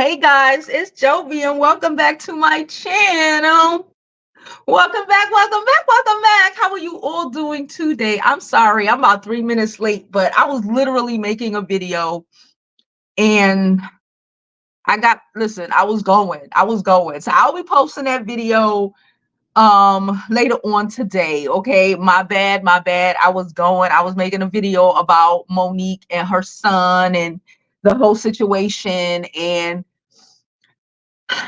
Hey guys, it's Jovi and welcome back to my channel. Welcome back, welcome back, welcome back. How are you all doing today? I'm sorry, I'm about 3 minutes late, but I was literally making a video and listen, I was going. So I'll be posting that video later on today. Okay, my bad. I was making a video about Monique and her son and the whole situation, and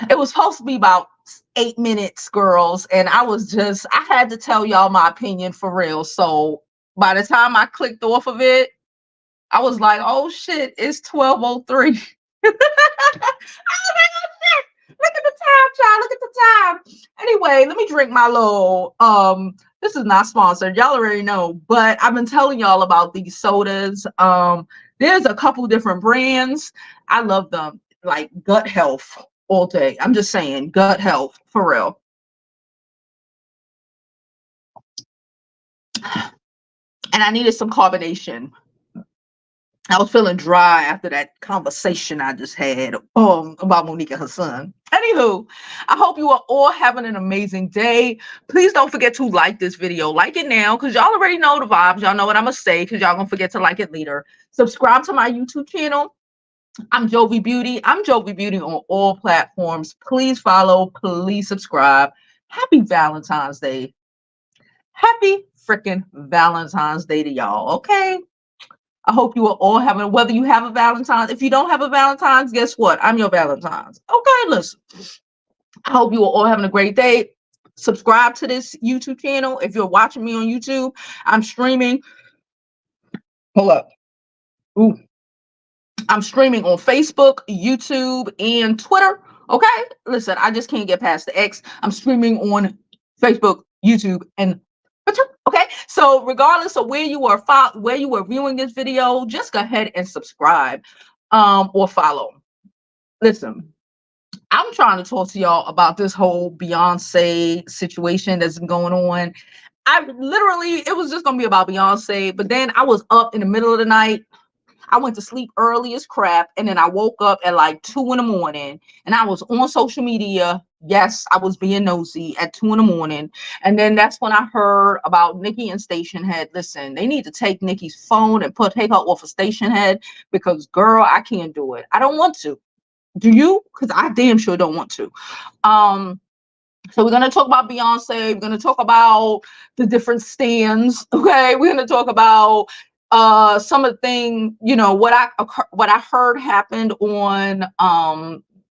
it was supposed to be about 8 minutes, girls, and I had to tell y'all my opinion for real. So by the time I clicked off of it, I was like, oh shit, it's 12:03. I was like, oh shit, look at the time, child, look at the time. Anyway, let me drink my little this is not sponsored, y'all already know, but I've been telling y'all about these sodas. There's a couple different brands. I love them, like gut health all day. I'm just saying, gut health for real. And I needed some carbonation. I was feeling dry after that conversation I just had about Monique and her son. Anywho, I hope you are all having an amazing day. Please don't forget to like this video. Like it now, because y'all already know the vibes. Y'all know what I'm going to say, because y'all going to forget to like it later. Subscribe to my YouTube channel. I'm Jovi Beauty. I'm Jovi Beauty on all platforms. Please follow. Please subscribe. Happy Valentine's Day. Happy freaking Valentine's Day to y'all, okay? I hope you are all having, whether you have a Valentine's, if you don't have a Valentine's, guess what? I'm your Valentine's. Okay, listen. I hope you are all having a great day. Subscribe to this YouTube channel. If you're watching me on YouTube, I'm streaming. Hold up. Ooh. I'm streaming on Facebook, YouTube, and Twitter. Okay, listen, I just can't get past the X. I'm streaming on Facebook, YouTube, and Twitter. Okay, so regardless of where you are viewing this video, just go ahead and subscribe or follow. Listen, I'm trying to talk to y'all about this whole Beyonce situation that's been going on. It was just gonna be about Beyonce, but then I was up in the middle of the night. I went to sleep early as crap, and then I woke up at like 2 in the morning, and I was on social media. Yes, I was being nosy at 2 in the morning, and then that's when I heard about Nicki and Station Head. Listen, they need to take Nicki's phone and take her off of Station Head, because girl, I can't do it. I don't want to. Do you? Because I damn sure don't want to. So we're going to talk about Beyonce. We're going to talk about the different stands. Okay, we're going to talk about some of the things, what I heard happened on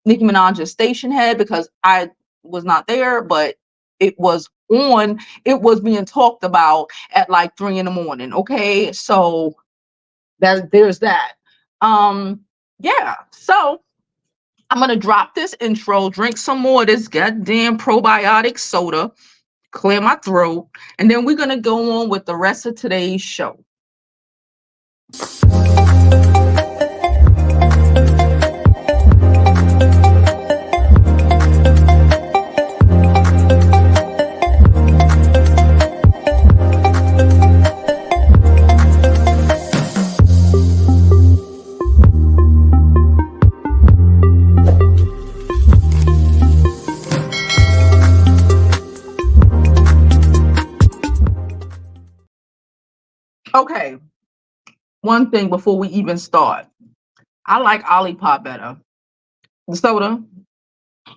Nicki Minaj's Station Head, because I was not there, but it was being talked about at like 3 in the morning. Okay, so there's that. Yeah, so I'm gonna drop this intro, drink some more of this goddamn probiotic soda, clear my throat, and then we're gonna go on with the rest of today's show. Okay, one thing before we even start. I like Olipop better. The soda.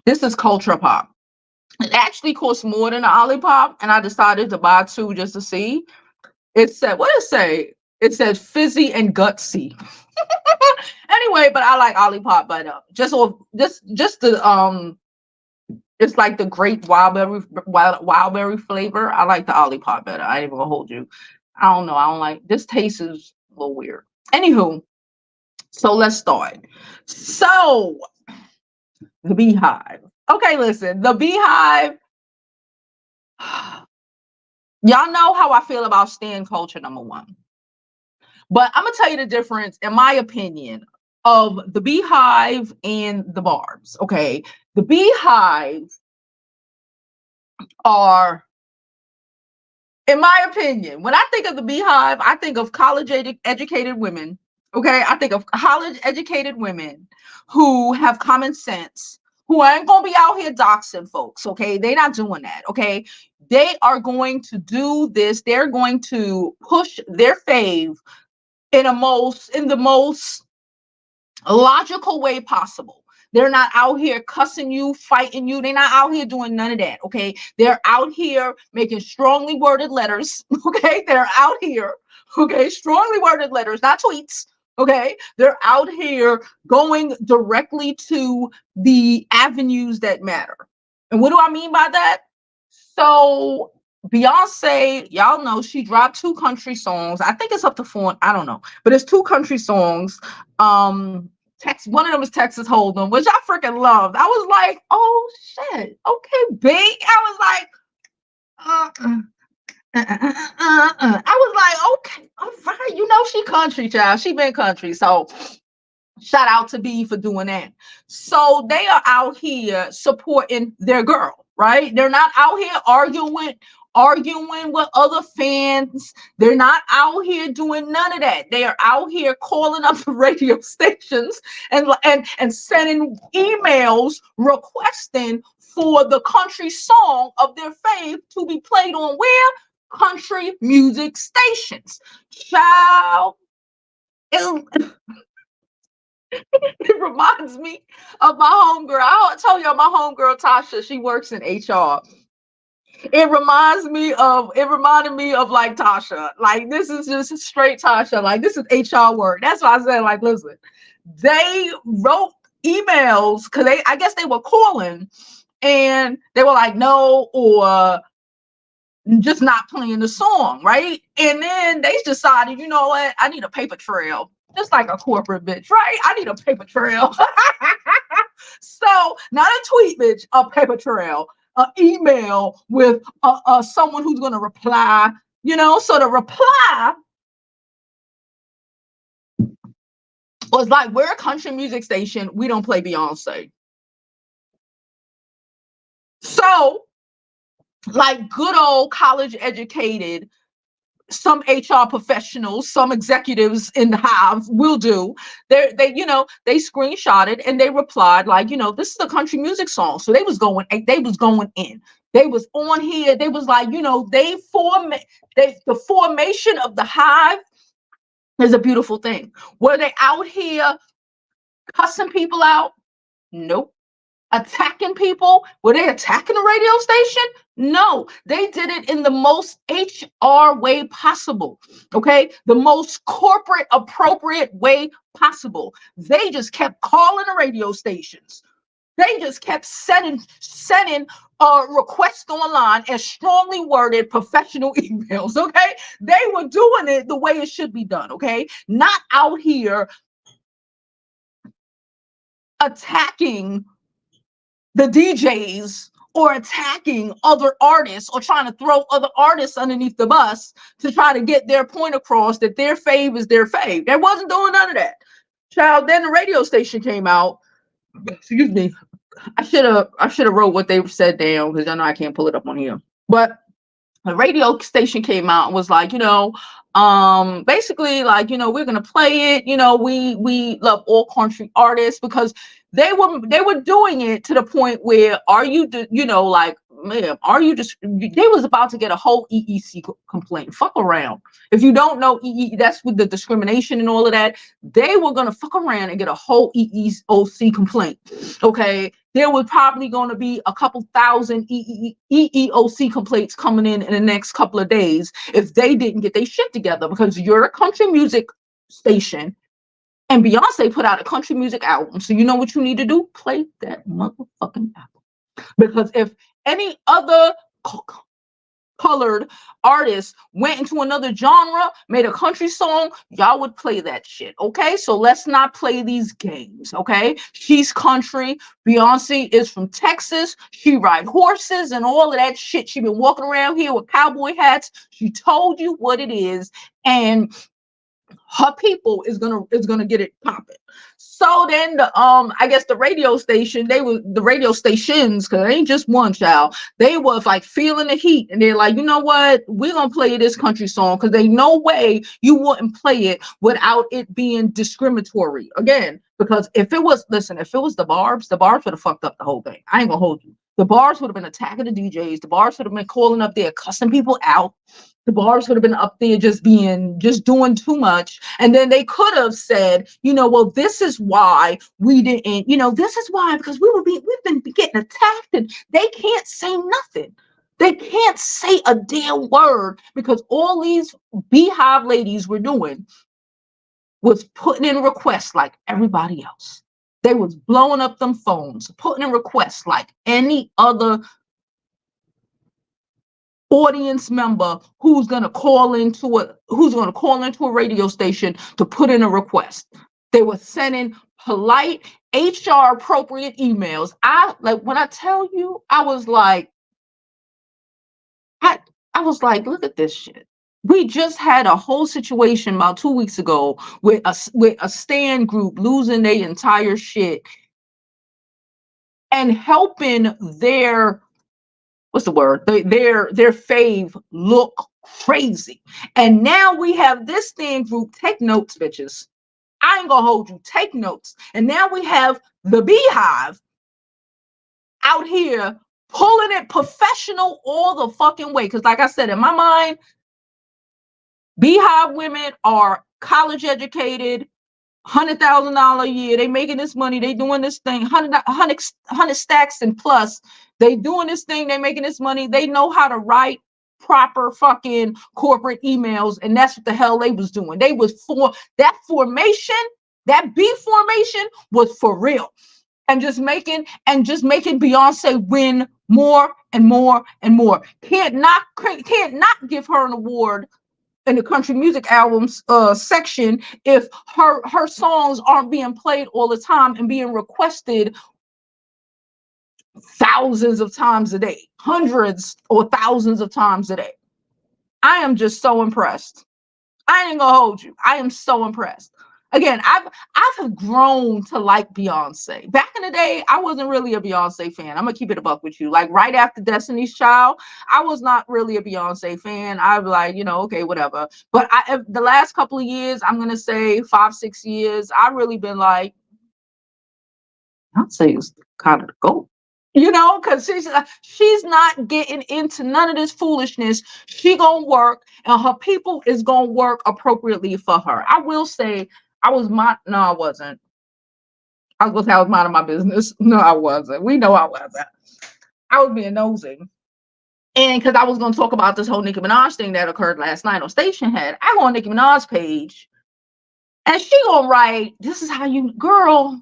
This is Culture Pop. It actually costs more than the Olipop, and I decided to buy two just to see. It said, what did it say? It said fizzy and gutsy. Anyway, but I like Olipop better. Just the it's like the grape wildberry flavor. I like the Olipop better. I ain't even gonna hold you. I don't know. I don't like this. Taste is a little weird. Anywho, so let's start. So the Beehive. Okay, listen, the Beehive. Y'all know how I feel about stan culture, number one. But I'm gonna tell you the difference, in my opinion, of the Beehive and the Barbz. Okay, the Beehive are, in my opinion, when I think of the Beehive, I think of college educated women. Okay, I think of college educated women who have common sense, who ain't gonna be out here doxing folks. Okay, they're not doing that. Okay, they are going to do this. They're going to push their fave in the most logical way possible. They're not out here cussing you, fighting you. They're not out here doing none of that. Okay, they're out here making strongly worded letters. Okay, they're out here. Okay, strongly worded letters, not tweets. Okay, they're out here going directly to the avenues that matter. And what do I mean by that? So Beyonce, y'all know she dropped 2 country songs. I think it's up to 4. I don't know, but it's 2 country songs. One of them is Texas Hold'em, which I freaking loved. I was like, oh shit, okay, big. I was like, I was like, okay, all right, you know she country, child. She been country, so shout out to B for doing that. So they are out here supporting their girl, right? They're not out here arguing with other fans. They're not out here doing none of that. They are out here calling up the radio stations and sending emails requesting for the country song of their fave to be played on where? Country music stations. Child, it reminds me of my homegirl. I told y'all my homegirl Tasha, she works in HR. It reminded me of like Tasha. Like this is just straight Tasha. Like this is HR work. That's why I said, like, listen, they wrote emails because I guess they were calling and they were like, no, or just not playing the song, right? And then they decided, you know what? I need a paper trail. Just like a corporate bitch, right? I need a paper trail. So not a tweet, bitch, a paper trail, an email with someone who's going to reply, you know? So the reply was like, we're a country music station. We don't play Beyonce. So like good old college educated, some HR professionals, some executives in the Hive will do. They screenshot it and they replied like, you know, this is a country music song. So they was going in. They was on here. They was like, you know, the formation of the Hive is a beautiful thing. Were they out here cussing people out? Nope. Attacking people? Were they attacking a radio station? No, they did it in the most HR way possible. Okay, the most corporate appropriate way possible. They just kept calling the radio stations. They just kept sending requests online as strongly worded professional emails. Okay, they were doing it the way it should be done. Okay, not out here attacking the DJs or attacking other artists or trying to throw other artists underneath the bus to try to get their point across that their fave is their fave. They wasn't doing none of that. Child, then the radio station came out. Excuse me. I should have wrote what they said down because I know I can't pull it up on here. But the radio station came out and was like, you know, basically like, you know, we're gonna play it. You know, we love all country artists because they were doing it to the point where they was about to get a whole EEC complaint. Fuck around. If you don't know that's with the discrimination and all of that, they were gonna fuck around and get a whole EEOC complaint. Okay, there was probably going to be a couple thousand EEOC complaints coming in the next couple of days if they didn't get their shit together, because you're a country music station and Beyonce put out a country music album. So you know what you need to do? Play that motherfucking album. Because if any other colored artist went into another genre, made a country song, y'all would play that shit. Okay, so let's not play these games. Okay, she's country. Beyonce is from Texas. She ride horses and all of that shit. She been walking around here with cowboy hats. She told you what it is, and her people is gonna get it popping. So then the I guess the radio station, the radio stations, because it ain't just one, child, they was like feeling the heat, and they're like, you know what, we're gonna play this country song because they no way you wouldn't play it without it being discriminatory. Again, because if it was, listen, if it was the Barbz would have fucked up the whole thing. I ain't gonna hold you. The Barbz would have been attacking the DJs. The Barbz would have been calling up there, cussing people out. The Barbz would have been up there just doing too much. And then they could have said, you know, well, this is why we didn't, you know, this is why, because we've been getting attacked, and they can't say nothing. They can't say a damn word because all these Beehive ladies were doing was putting in requests like everybody else. They was blowing up them phones, putting in requests like any other audience member who's going to call into a radio station to put in a request. They were sending polite HR appropriate emails. When I tell you, I was like, look at this shit. We just had a whole situation about 2 weeks ago with a stand group losing their entire shit and helping their their fave look crazy. And now we have this stand group, take notes, bitches. I ain't gonna hold you, take notes. And now we have the Beehive out here pulling it professional all the fucking way. Because like I said, in my mind, Beehive women are college educated, $100,000 a year. They making this money. They doing this thing, 100 stacks and plus. They doing this thing. They making this money. They know how to write proper fucking corporate emails, and that's what the hell they was doing. They was for that formation. That B formation was for real, and just making Beyonce win more and more and more. Can't not give her an award in the country music albums section if her songs aren't being played all the time and being requested thousands of times a day, hundreds or thousands of times a day. I am just so impressed. I ain't gonna hold you. I am so impressed. Again, I've grown to like Beyonce. Back in the day, I wasn't really a Beyonce fan. I'm gonna keep it a buck with you. Like right after Destiny's Child, I was not really a Beyonce fan. I was like, you know, okay, whatever. But the last couple of years, I'm gonna say 5-6 years, I really been like, Beyonce is kind of the GOAT. You know, because she's not getting into none of this foolishness. She gonna work, and her people is gonna work appropriately for her. I will say, I wasn't. I was minding my business. No, I wasn't. We know I wasn't. I was being nosy. And because I was going to talk about this whole Nicki Minaj thing that occurred last night on Station Head, I go on Nicki Minaj's page, and she gonna write, this is how you, girl,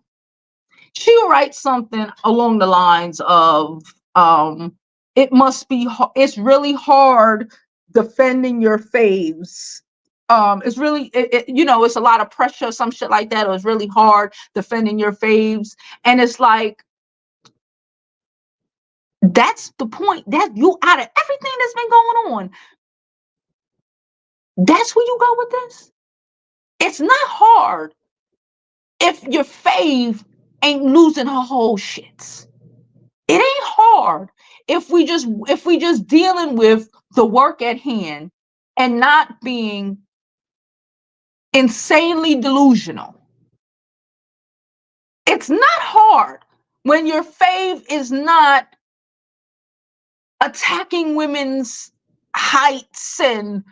she'll write something along the lines of, it's really hard defending your faves. It's really, it's a lot of pressure, some shit like that. It was really hard defending your faves. And it's like, that's the point, that you, out of everything that's been going on, that's where you go with this. It's not hard if your fave ain't losing her whole shits. It ain't hard if we just dealing with the work at hand and not being insanely delusional. It's not hard when your fave is not attacking women's heights and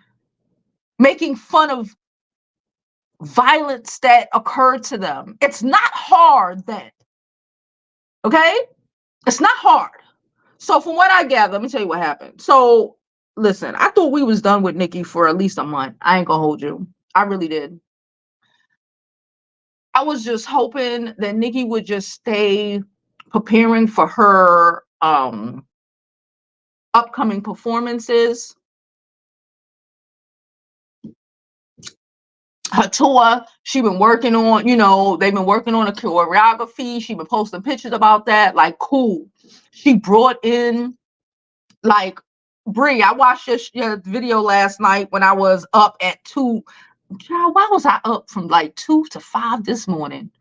making fun of violence that occurred to them. It's not hard then. Okay? It's not hard. So from what I gather, let me tell you what happened. So listen, I thought we was done with Nicki for at least a month. I ain't gonna hold you. I really did. I was just hoping that Nicki would just stay preparing for her upcoming performances. Her tour, she been working on, they've been working on a choreography. She been posting pictures about that. Like, cool. She brought in, like, Brie, I watched your video last night when I was up at 2. Child, why was I up from like 2 to 5 this morning?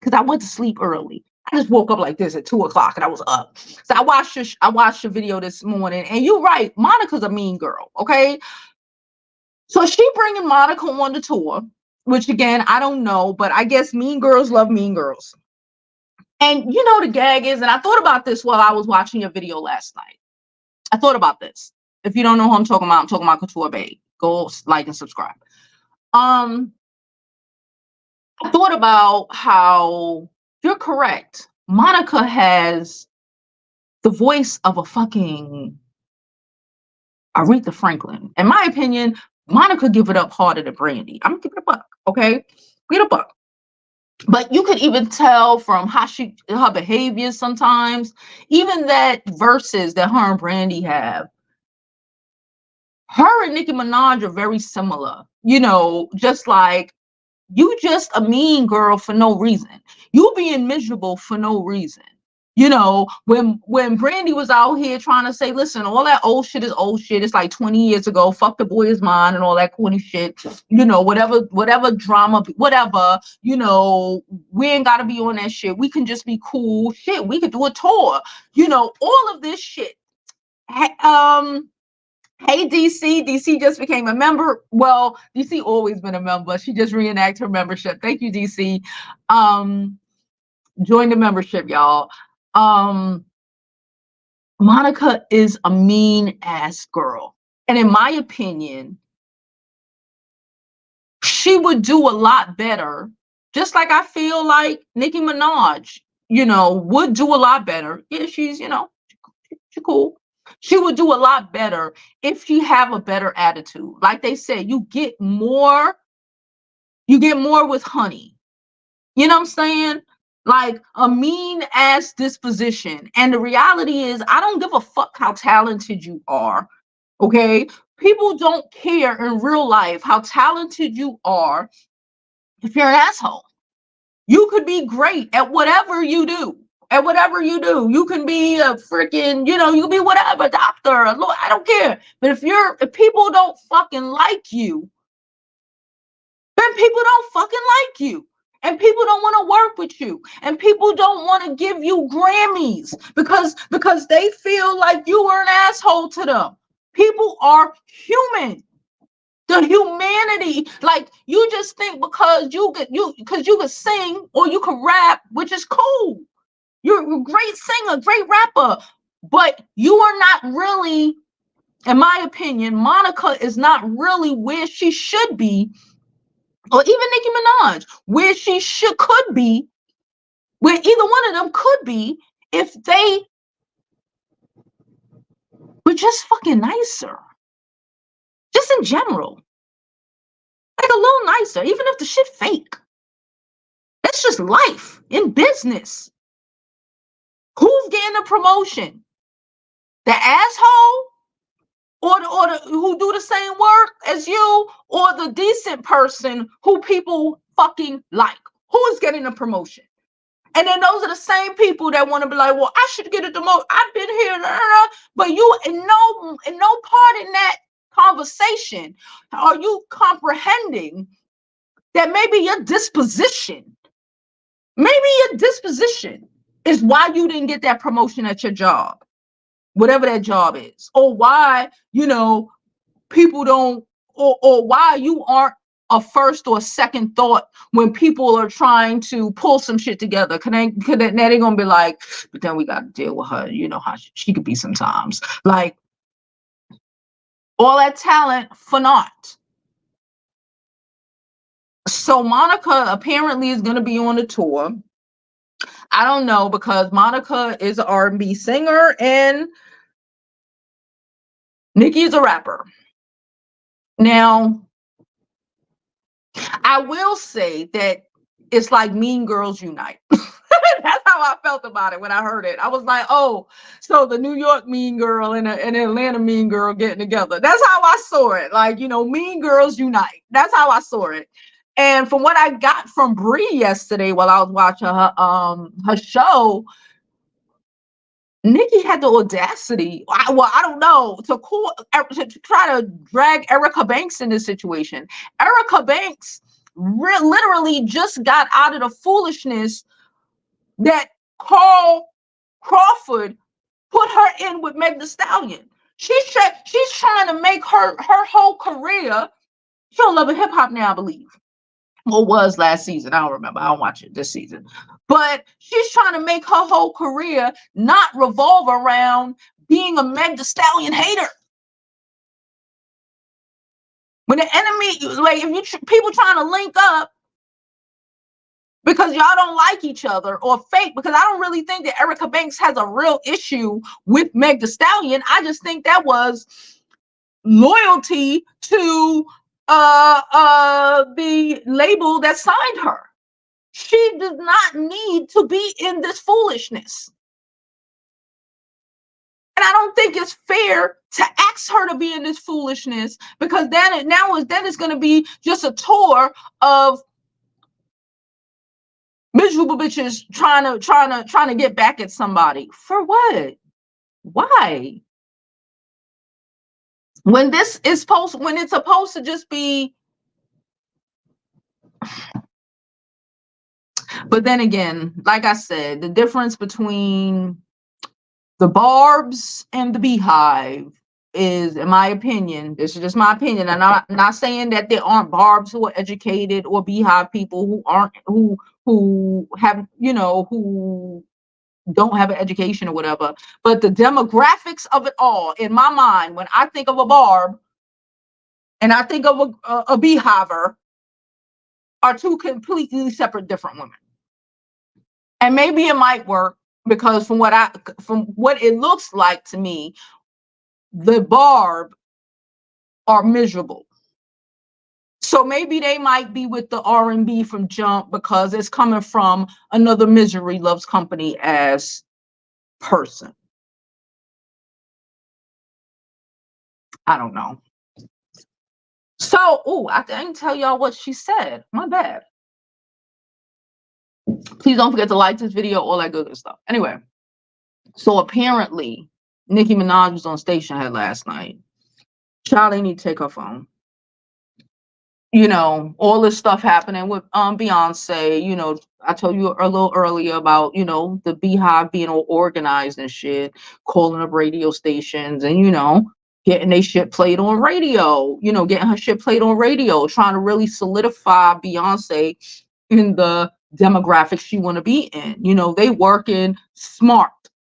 because I went to sleep early. I just woke up like this at 2 o'clock and I was up. So I watched the video this morning, and you're right, Monica's a mean girl. Okay, so she bringing Monica on the tour, which again I don't know, but I guess mean girls love mean girls. And you know the gag is, and I thought about this while I was watching your video last night. I thought about this. If you don't know who I'm talking about Couture Babe. Go like and subscribe. I thought about how you're correct. Monica has the voice of a fucking Aretha Franklin. In my opinion, Monica give it up harder than Brandy. I'm gonna give it a buck, okay? Give it a buck. But you could even tell from how her behavior sometimes, even that verses that her and Brandy have. Her and Nicki Minaj are very similar, you know, just like you just a mean girl for no reason. You being miserable for no reason. You know, when Brandy was out here trying to say, listen, all that old shit is old shit. It's like 20 years ago. Fuck the boy is mine and all that corny shit. You know, whatever drama, whatever, you know, we ain't got to be on that shit. We can just be cool. Shit, we could do a tour. You know, all of this shit. Hey, DC. DC just became a member. Well, DC always been a member. She just reenacted her membership. Thank you, DC. Join the membership, y'all. Monica is a mean ass girl. And in my opinion, she would do a lot better. Just like I feel like Nicki Minaj, you know, would do a lot better. Yeah, she's, you know, she's cool. She would do a lot better if she have a better attitude. Like they said, you get more with honey. You know what I'm saying? Like a mean ass disposition. And the reality is, I don't give a fuck how talented you are. Okay? People don't care in real life how talented you are if you're an asshole. You could be great at whatever you do. You can be a freaking, you know, you can be whatever, doctor, a lawyer, I don't care. But if people don't fucking like you, then people don't fucking like you. And people don't want to work with you. And people don't want to give you Grammys because they feel like you are an asshole to them. People are human. The humanity, like you just think because you could sing or you could rap, which is cool. You're a great singer, great rapper, but you are not really, in my opinion, Monica is not really where she should be, or even Nicki Minaj, where she could be, where either one of them could be if they were just fucking nicer. Just in general. Like a little nicer, even if the shit fake. That's just life in business. Who's getting the promotion? The asshole? Or the who do the same work as you? Or the decent person who people fucking like? Who is getting the promotion? And then those are the same people that want to be like, well, I should get it the most. I've been here, but you in no part in that conversation are you comprehending that maybe your disposition is why you didn't get that promotion at your job, whatever that job is, or why, you know, people don't, or why you aren't a first or a second thought when people are trying to pull some shit together. Now they're gonna be like, but then we got to deal with her. You know how she could be sometimes. Like all that talent for naught. So Monica apparently is going to be on the tour. I don't know, because Monica is an R&B singer and Nicki is a rapper. Now, I will say that it's like Mean Girls Unite. That's how I felt about it when I heard it. I was like, oh, so the New York Mean Girl and an Atlanta Mean Girl getting together. That's how I saw it. Like, you know, Mean Girls Unite. That's how I saw it. And from what I got from Bree yesterday while I was watching her show, Nicki had the audacity, I don't know, to try to drag Erica Banks in this situation. Erica Banks literally just got out of the foolishness that Carl Crawford put her in with Meg Thee Stallion. She's trying to make her whole career. She don't love hip hop now, I believe. Well, was last season. I don't remember. I don't watch it this season. But she's trying to make her whole career not revolve around being a Meg Thee Stallion hater. When the enemy, like if you people trying to link up because y'all don't like each other or fake, because I don't really think that Erica Banks has a real issue with Meg Thee Stallion. I just think that was loyalty to the label that signed her. She does not need to be in this foolishness. And I don't think it's fair to ask her to be in this foolishness, because then it's going to be just a tour of miserable bitches trying to get back at somebody. For what? Why? When it's supposed to just be. But then again, like I said, the difference between the Barbz and the Beehive is, in my opinion, this is just my opinion, and I'm not saying that there aren't Barbz who are educated or Beehive people who have, who don't have an education or whatever, but the demographics of it all, in my mind, when I think of a Barb and I think of a Beehiver, are two completely separate, different women. And maybe it might work, because from what it looks like to me, the Barb are miserable. So maybe they might be with the R&B from jump, because it's coming from another misery loves company as person. I don't know. So, I didn't tell y'all what she said. My bad. Please don't forget to like this video, all that good stuff. Anyway, so apparently Nicki Minaj was on Station Head last night. Charlie need to take her phone. All this stuff happening with Beyonce. I told you a little earlier about, the Beehive being all organized and shit, calling up radio stations and, getting their shit played on radio, getting her shit played on radio, trying to really solidify Beyonce in the demographic she want to be in. They working smart.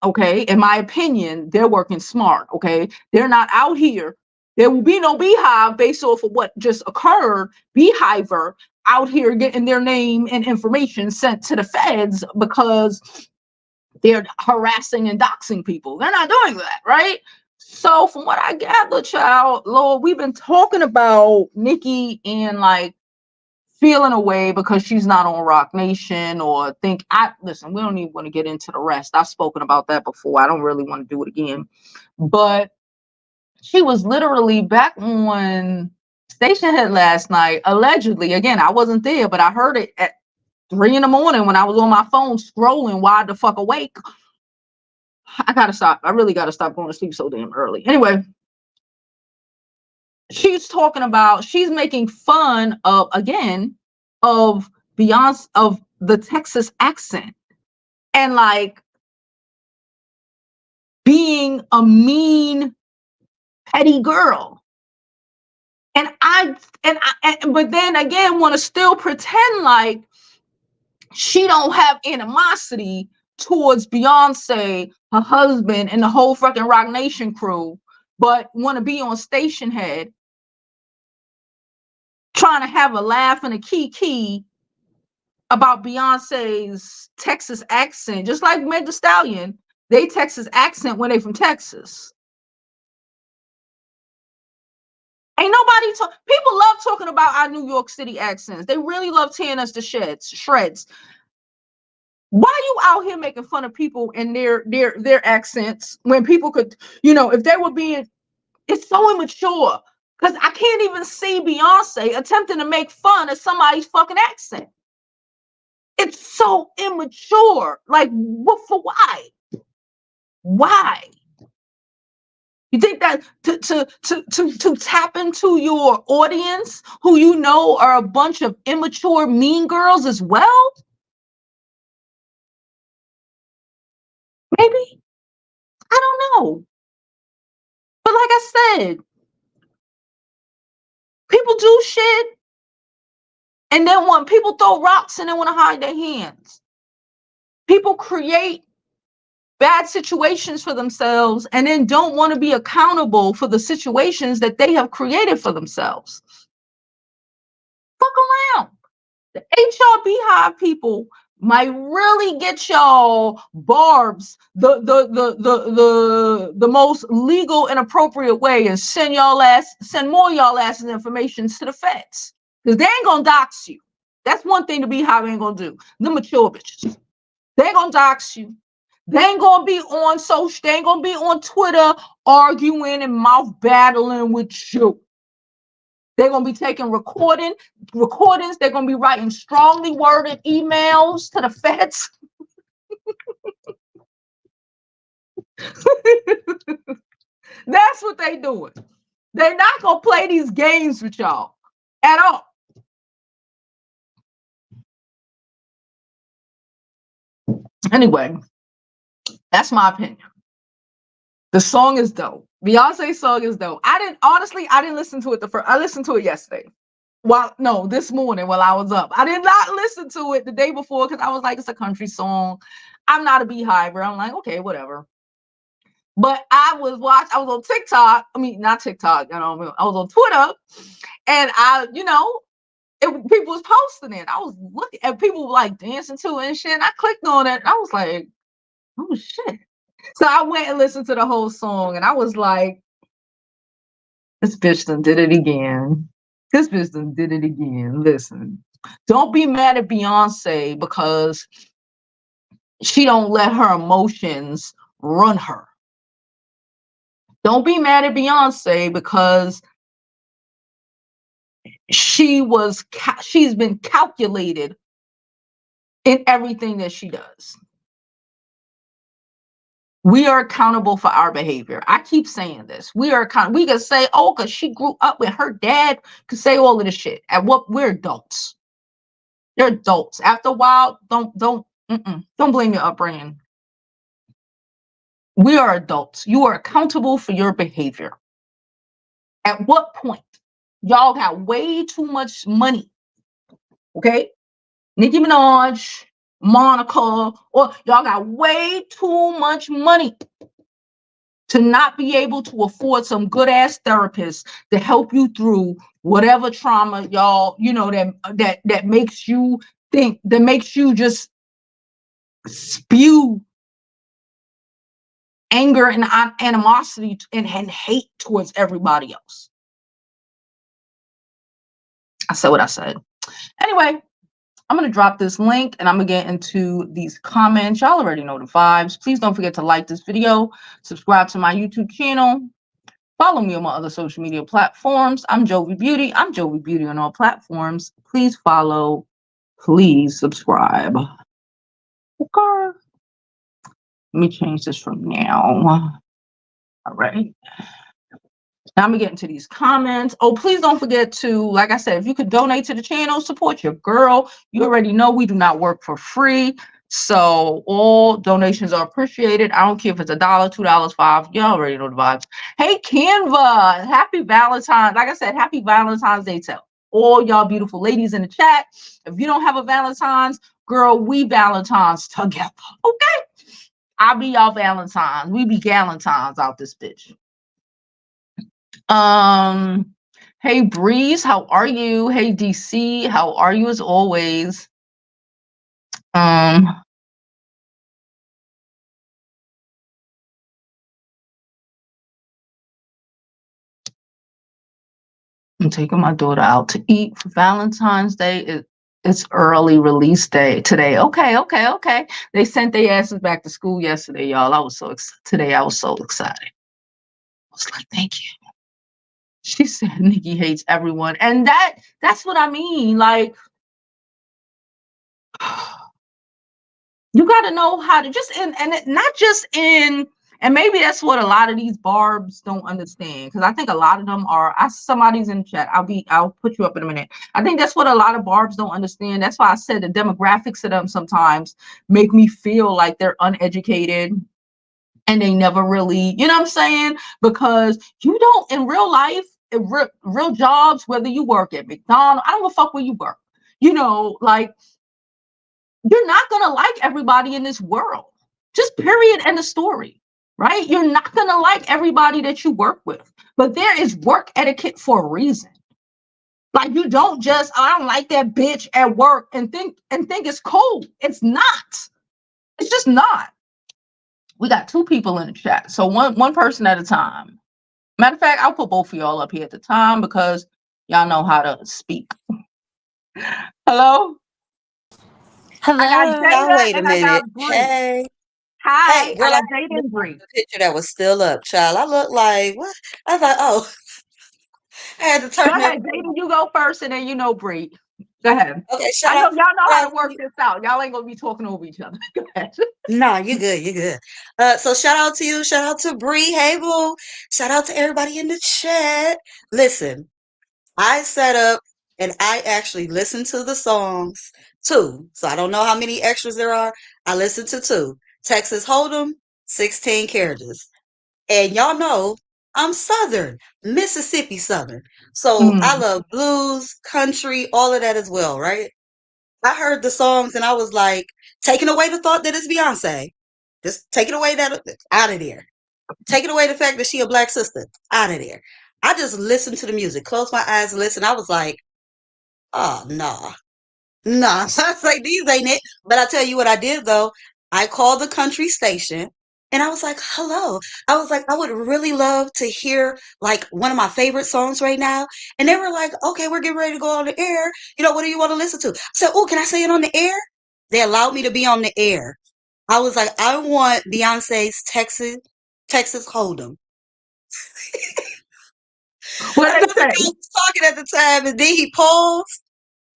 Okay. In my opinion, they're working smart. Okay. They're not out here. There will be no Beehive based off of what just occurred. Beehiver out here getting their name and information sent to the feds because they're harassing and doxing people. They're not doing that, right? So from what I gather, child, Lord, we've been talking about Nicki and like feeling away because she's not on Rock Nation, or listen, we don't even want to get into the rest. I've spoken about that before. I don't really want to do it again. But she was literally back on Station Head last night, allegedly. Again, I wasn't there, but I heard it at 3 a.m. when I was on my phone scrolling wide the fuck awake. I gotta stop. I really gotta stop going to sleep so damn early. Anyway, she's making fun of Beyonce, of the Texas accent, and like being a mean, petty girl. But then again, want to still pretend like she don't have animosity towards Beyonce, her husband, and the whole fucking Rock Nation crew, but want to be on Station Head trying to have a laugh and a kiki about Beyonce's Texas accent, just like Meg Thee Stallion, they Texas accent when they from Texas. Ain't nobody people love talking about our New York City accents. They really love tearing us to shreds. Why are you out here making fun of people and their accents when people could, if they were being, it's so immature, because I can't even see Beyonce attempting to make fun of somebody's fucking accent. It's so immature. Like, what for? Why? Why? You think that to tap into your audience, who are a bunch of immature mean girls as well? Maybe. I don't know. But like I said, people do shit and then when people throw rocks and they want to hide their hands. People create bad situations for themselves and then don't want to be accountable for the situations that they have created for themselves. Fuck around. The HR Beehive people might really get y'all Barbz the most legal and appropriate way and send more y'all asses information to the feds. Because they ain't gonna dox you. That's one thing the Beehive ain't gonna do. The mature bitches. They ain't gonna dox you. They ain't gonna be on social, they ain't gonna be on Twitter arguing and mouth battling with you. They're gonna be taking recordings, they're gonna be writing strongly worded emails to the feds. That's what they doing. They're not gonna play these games with y'all at all. Anyway, that's my opinion. The song is dope. Beyonce's song is dope. I didn't listen to it I listened to it yesterday. This morning while I was up. I did not listen to it the day before because I was like, it's a country song. I'm not a Beehiver. I'm like, okay, whatever. But I was on TikTok. I mean, not TikTok, I was on Twitter and people was posting it. I was looking at people like dancing to it and shit. And I clicked on it. And I was like, oh shit. So I went and listened to the whole song and I was like, this bitch done did it again. This bitch done did it again. Listen, don't be mad at Beyonce because she don't let her emotions run her. Don't be mad at Beyonce because she's been calculated in everything that she does. We are accountable for our behavior. I keep saying this. We can say, oh, because she grew up with her dad, could say all of this shit. We're adults. They're adults. After a while, don't blame your upbringing. We are adults. You are accountable for your behavior. At what point? Y'all got way too much money. Okay? Nicki Minaj, Monica, or y'all got way too much money to not be able to afford some good ass therapists to help you through whatever trauma y'all, that makes you think, that makes you just spew anger and animosity and hate towards everybody else. I said what I said. Anyway, I'm going to drop this link and I'm going to get into these comments. Y'all already know the vibes. Please don't forget to like this video, subscribe to my YouTube channel, follow me on my other social media platforms. I'm Jovi Beauty. I'm Jovi Beauty on all platforms. Please follow. Please subscribe. Okay. Let me change this from now. All right. Now I'm gonna get into these comments. Oh, please don't forget to, like I said, if you could donate to the channel, support your girl. You already know we do not work for free. So all donations are appreciated. I don't care if it's $1, $2, $5. You already know the vibes. Hey, Canva, happy Valentine's. Like I said, happy Valentine's Day to all y'all beautiful ladies in the chat. If you don't have a Valentine's, girl, we Valentine's together. Okay? I'll be y'all Valentine's. We be Galentines out this bitch. Hey Breeze, how are you? Hey DC, how are you as always? I'm taking my daughter out to eat for Valentine's Day. It's early release day today. Okay. They sent their asses back to school yesterday, y'all. I was so excited. I was excited. I was like, thank you. She said Nicki hates everyone. And that's what I mean. Like, you got to know how to not just in, and maybe that's what a lot of these Barbz don't understand. Because I think a lot of them are, somebody's in the chat. I'll put you up in a minute. I think that's what a lot of Barbz don't understand. That's why I said the demographics of them sometimes make me feel like they're uneducated. and they never really, you know what I'm saying? Because you don't, in real life, in real jobs, whether you work at McDonald's, I don't give a fuck where you work. You know, like, you're not gonna like everybody in this world. Just period, end of story. Right? You're not gonna like everybody that you work with. But there is work etiquette for a reason. Like, you don't just, oh, I don't like that bitch at work and think it's cool. It's not. It's just not. We got two people in the chat. So one person at a time. Matter of fact, I'll put both of y'all up here at the time because y'all know how to speak. Hello? I got Hello. Now Jada wait a and I got minute. Bree. Hey, Hi, hey, I girl, I got had Jada to look and at Bree. the picture that was still up, child. I look like what? I was like, oh, I had to Go turn that ahead, thing. Jada, you go first and then Bree. Go ahead. Okay, I know y'all know shout how out to to work you. this out. Y'all ain't gonna be talking over each other. Go ahead. No, you good, you good. So shout out to you, shout out to Bree, hey boo, shout out to everybody in the chat. Listen, I set up and I actually listened to the songs too. So I don't know how many extras there are. I listened to two. Texas Hold'em, 16 carriages. And y'all know I'm Southern, Mississippi Southern. So I Mm. love blues, country, all of that as well, right? I heard the songs and I was like, taking away the thought that it's Beyonce. Just taking away that out of there. Taking away the fact that she a black sister out of there. I just listened to the music, closed my eyes, and listened. I was like, oh no. Nah, I was like, these ain't it. But I tell you what I did though. I called the country station and I was like, hello. I was like, I would really love to hear like one of my favorite songs right now. And they were like, okay, we're getting ready to go on the air. What do you want to listen to? I said, oh, can I say it on the air? They allowed me to be on the air. I was like, I want Beyonce's Texas Hold'em. What Another they guy say? was talking at the time and then he paused.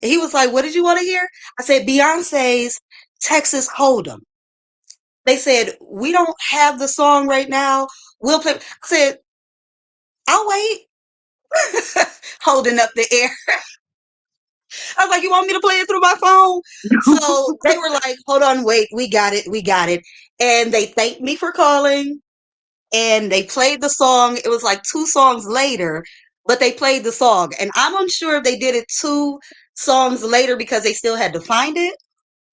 And he was like, what did you want to hear? I said, Beyonce's Texas Hold'em. They said, we don't have the song right now. We'll play. I said, I'll wait. Holding up the air. I was like, you want me to play it through my phone? So they were like, hold on, wait. We got it. We got it. And they thanked me for calling and they played the song. It was like two songs later, but they played the song. And I'm unsure if they did it two songs later because they still had to find it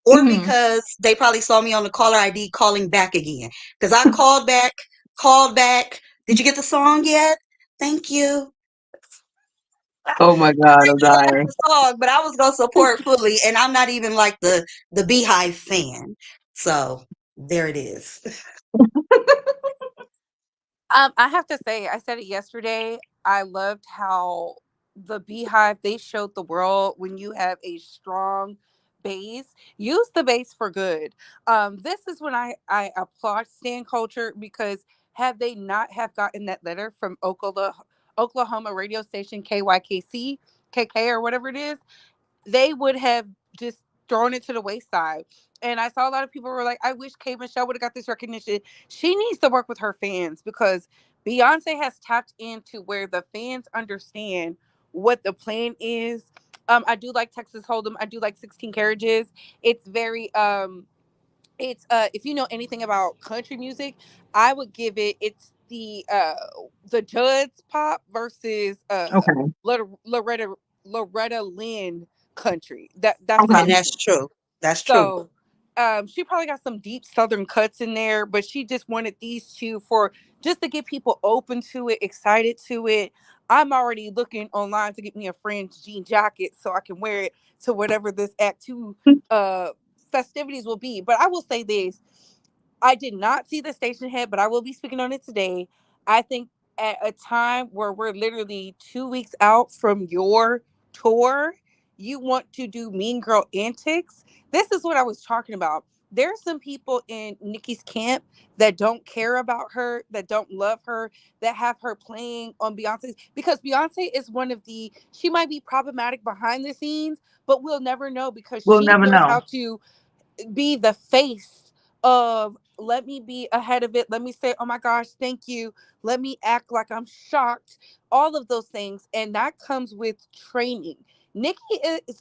or Mhm. because they probably saw me on the caller ID calling back again. Because I called back. Did you get the song yet? Thank you. Oh my I God, I'm really like dying. the song, but I was gonna support fully, and I'm not even like the Beehive fan. So there it is. I have to say, I said it yesterday. I loved how the Beehive they showed the world when you have a strong base, use the base for good. This is when I applaud stan culture because had they not have gotten that letter from Oklahoma radio station KYKC KK or whatever it is, they would have just thrown it to the wayside. And I saw a lot of people were like, I wish Kate Michelle would have got this recognition. She needs to work with her fans because Beyonce has tapped into where the fans understand what the plan is. I do like Texas Hold'em. I do like 16 Carriages. It's very it's if you know anything about country music, I would give it's the Judd's pop versus Okay. Loretta Lynn country. That's what Okay. I'm And that's thinking. true. That's true. So she probably got some deep southern cuts in there, but she just wanted these two for just to get people open to it, excited to it. I'm already looking online to get me a Fringe jean jacket so I can wear it to whatever this Act Two uh festivities will be. But I will say this. I did not see the station head, but I will be speaking on it today. I think at a time where we're literally 2 weeks out from your tour, you want to do Mean Girl antics. This is what I was talking about. There's some people in Nicki's camp that don't care about her, that don't love her, that have her playing on Beyonce's because Beyonce is one of she might be problematic behind the scenes, but we'll never know because We'll she never knows know. how to be the face of let me be ahead of it. Let me say, oh my gosh, thank you. Let me act like I'm shocked. All of those things. And that comes with training. Nikki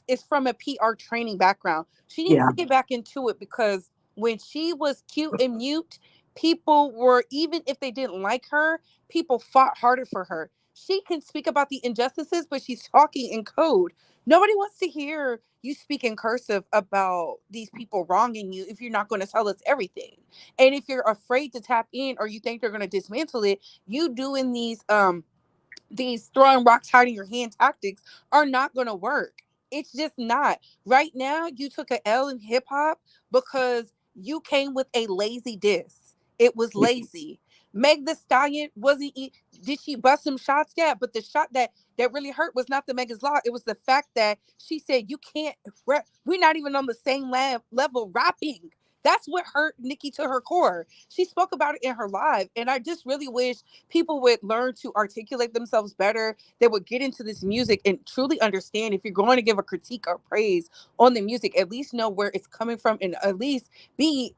is from a PR training background. She needs Yeah. to get back into it because when she was cute and mute, people were, even if they didn't like her, people fought harder for her. She can speak about the injustices, but she's talking in code. Nobody wants to hear you speak in cursive about these people wronging you if you're not going to tell us everything. And if you're afraid to tap in, or you think they're going to dismantle it, you doing these throwing rocks hiding your hand tactics are not going to work. It's just not. Right now, you took a L in hip hop because you came with a lazy diss. It was lazy. Meg the Stallion wasn't. Did she bust some shots? Yeah, but the shot that really hurt was not the Megan's Law. It was the fact that she said you can't. We're not even on the same level rapping. That's what hurt Nicki to her core. She spoke about it in her live, and I just really wish people would learn to articulate themselves better. They would get into this music and truly understand, if you're going to give a critique or praise on the music, at least know where it's coming from, and at least be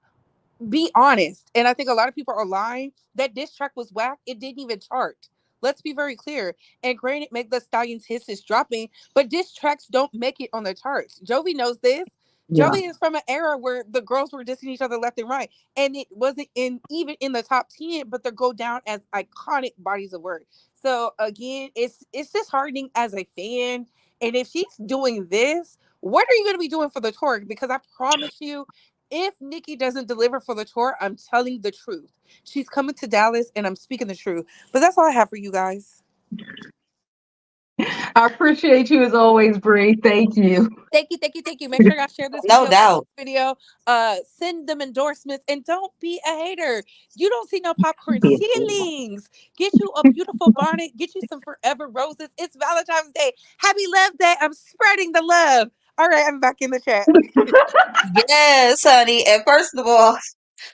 honest. And I think a lot of people are lying. That diss track was whack. It didn't even chart. Let's be very clear. And granted, Meg the Stallion's hits is dropping, but diss tracks don't make it on the charts. Jovi knows this. Yeah. Jovi is from an era where the girls were dissing each other left and right, and it wasn't in even in the top 10, but they go down as iconic bodies of work. So again, it's disheartening as a fan. And if she's doing this, what are you going to be doing for the tour? Because I promise you, if Nicki doesn't deliver for the tour, I'm telling the truth. She's coming to Dallas, and I'm speaking the truth. But that's all I have for you guys. I appreciate you as always, Bree. Thank you. Thank you, thank you, thank you. Make sure y'all share this No video, like doubt. this video, send them endorsements, and don't be a hater. You don't see no popcorn Be a fool. ceilings. Get you a beautiful bonnet. Get you some forever roses. It's Valentine's Day. Happy Love Day. I'm spreading the love. All right, I'm back in the chat. Yes, honey. And first of all,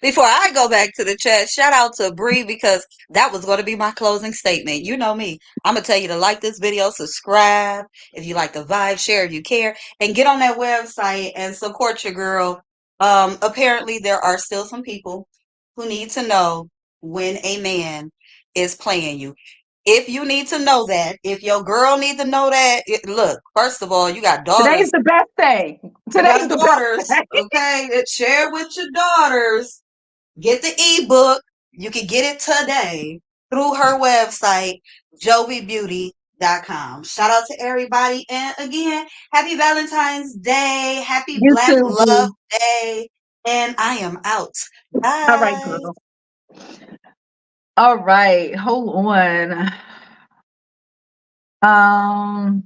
before I go back to the chat, shout out to Bree because that was going to be my closing statement. You know me. I'm going to tell you to like this video, subscribe if you like the vibe, share if you care, and get on that website and support your girl. Apparently, there are still some people who need to know when a man is playing you. If you need to know that, if your girl need to know that, look, first of all, you got Today's daughters. the best day. You Today's got the best daughters, day. okay? Share with your daughters. Get the ebook. You can get it today through her website, jovibeauty.com. Shout out to everybody. And again, happy Valentine's Day. Happy You Black too, Love boo. Day. And I am out. All right, Bye. girl. All right. Hold on. Um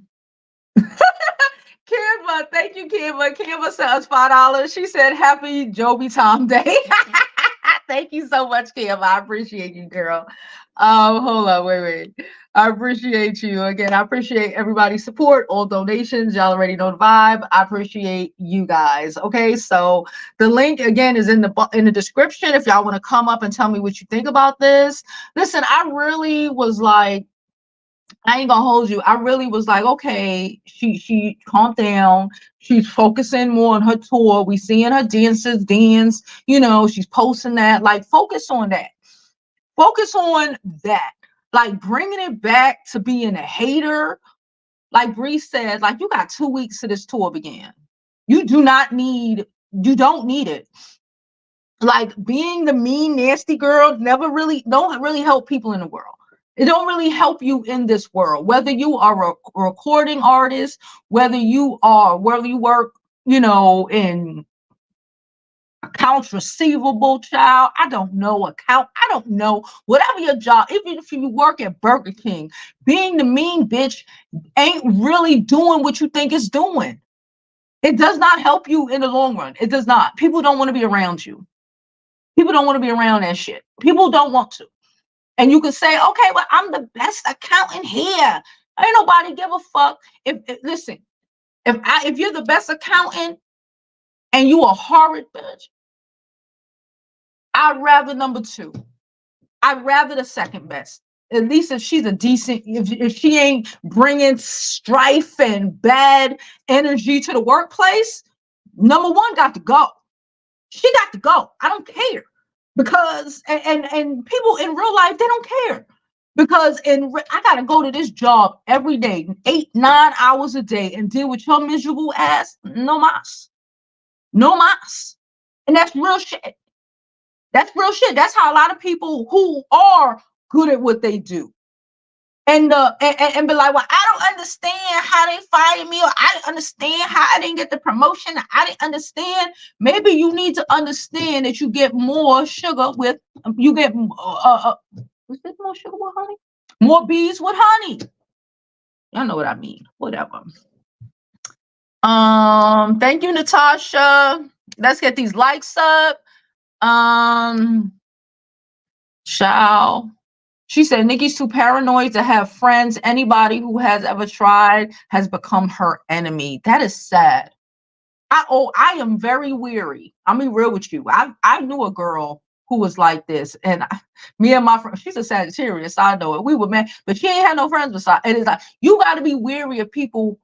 Kimba, thank you, Kimba. Kimba sent us $5. She said, "Happy Joby Tom Day." Thank you so much, Kim. I appreciate you, girl. Hold on, wait. I appreciate you again. I appreciate everybody's support, all donations. Y'all already know the vibe. I appreciate you guys. Okay, so the link again is in the description. If y'all want to come up and tell me what you think about this. Listen, I really was like, I ain't gonna hold you. I really was like, okay, she calmed down. She's focusing more on her tour. We seeing her dances dance. She's posting that. Like, focus on that. Focus on that. Like, bringing it back to being a hater. Like Bree said, like, you got 2 weeks to this tour begin. You don't need it. Like, being the mean, nasty girl don't really help people in the world. It don't really help you in this world, whether you are a recording artist, whether you work, in accounts receivable, child. I don't know, I don't know, whatever your job, even if you work at Burger King, being the mean bitch ain't really doing what you think it's doing. It does not help you in the long run. It does not. People don't want to be around you. People don't want to be around that shit. People don't want to. And you can say, okay, well, I'm the best accountant here. Ain't nobody give a fuck. Listen, if you're the best accountant and you a horrid bitch, I'd rather number two. I'd rather the second best. At least if she's a decent, if she ain't bringing strife and bad energy to the workplace, number one got to go. She got to go. I don't care. Because and people in real life, they don't care. Because I gotta go to this job every day, 8-9 hours a day, and deal with your miserable ass. No mas. No mas. And that's real shit. That's real shit. That's how a lot of people who are good at what they do. And be like, well, I don't understand how they fired me, or I didn't understand how I didn't get the promotion. I didn't understand. Maybe you need to understand that you get more sugar with you get is this more sugar with honey? More bees with honey. Y'all know what I mean. Whatever. Thank you, Natasha. Let's get these likes up. Shall. She said Nicki's too paranoid to have friends. Anybody who has ever tried has become her enemy. That is sad. I am very weary. I'm being real with you. I knew a girl who was like this, and me and my friend, she's a Sagittarius. I know it. We were mad, but she ain't had no friends beside. And it's like you got to be weary of people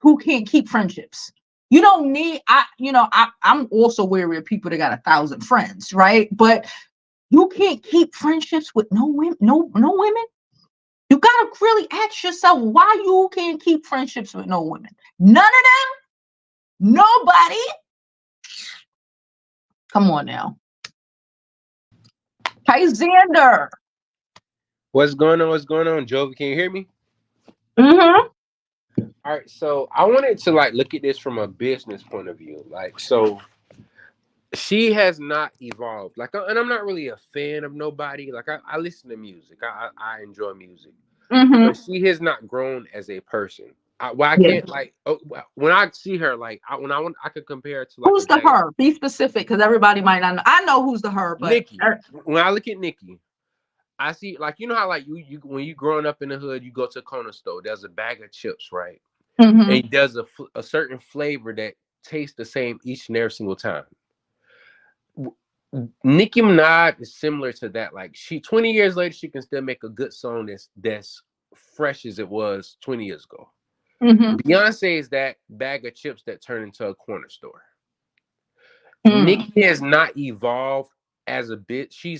who can't keep friendships. You don't need. I'm also weary of people that got 1,000 friends, right? But you can't keep friendships with no women, no women. You gotta really ask yourself why you can't keep friendships with no women. None of them, nobody. Come on now. Hey Xander. What's going on? What's going on, Jovi? Can you hear me? Mm-hmm. All right, so I wanted to look at this from a business point of view. So she has not evolved. And I'm not really a fan of nobody. I listen to music. I enjoy music. Mm-hmm. But she has not grown as a person. I Yeah. can't when I see her, I could compare it to Who's the her? Be specific, because everybody might not know. I know who's the her, but Nicki. When I look at Nicki, I see you know how you when you growing up in the hood, you go to a corner store. There's a bag of chips, right? Mm-hmm. And there's a certain flavor that tastes the same each and every single time. Nicki Minaj is similar to that. She 20 years later, she can still make a good song that's fresh as it was 20 years ago. Mm-hmm. Beyonce is that bag of chips that turn into a corner store. Mm. Nicki has not evolved as a bit. She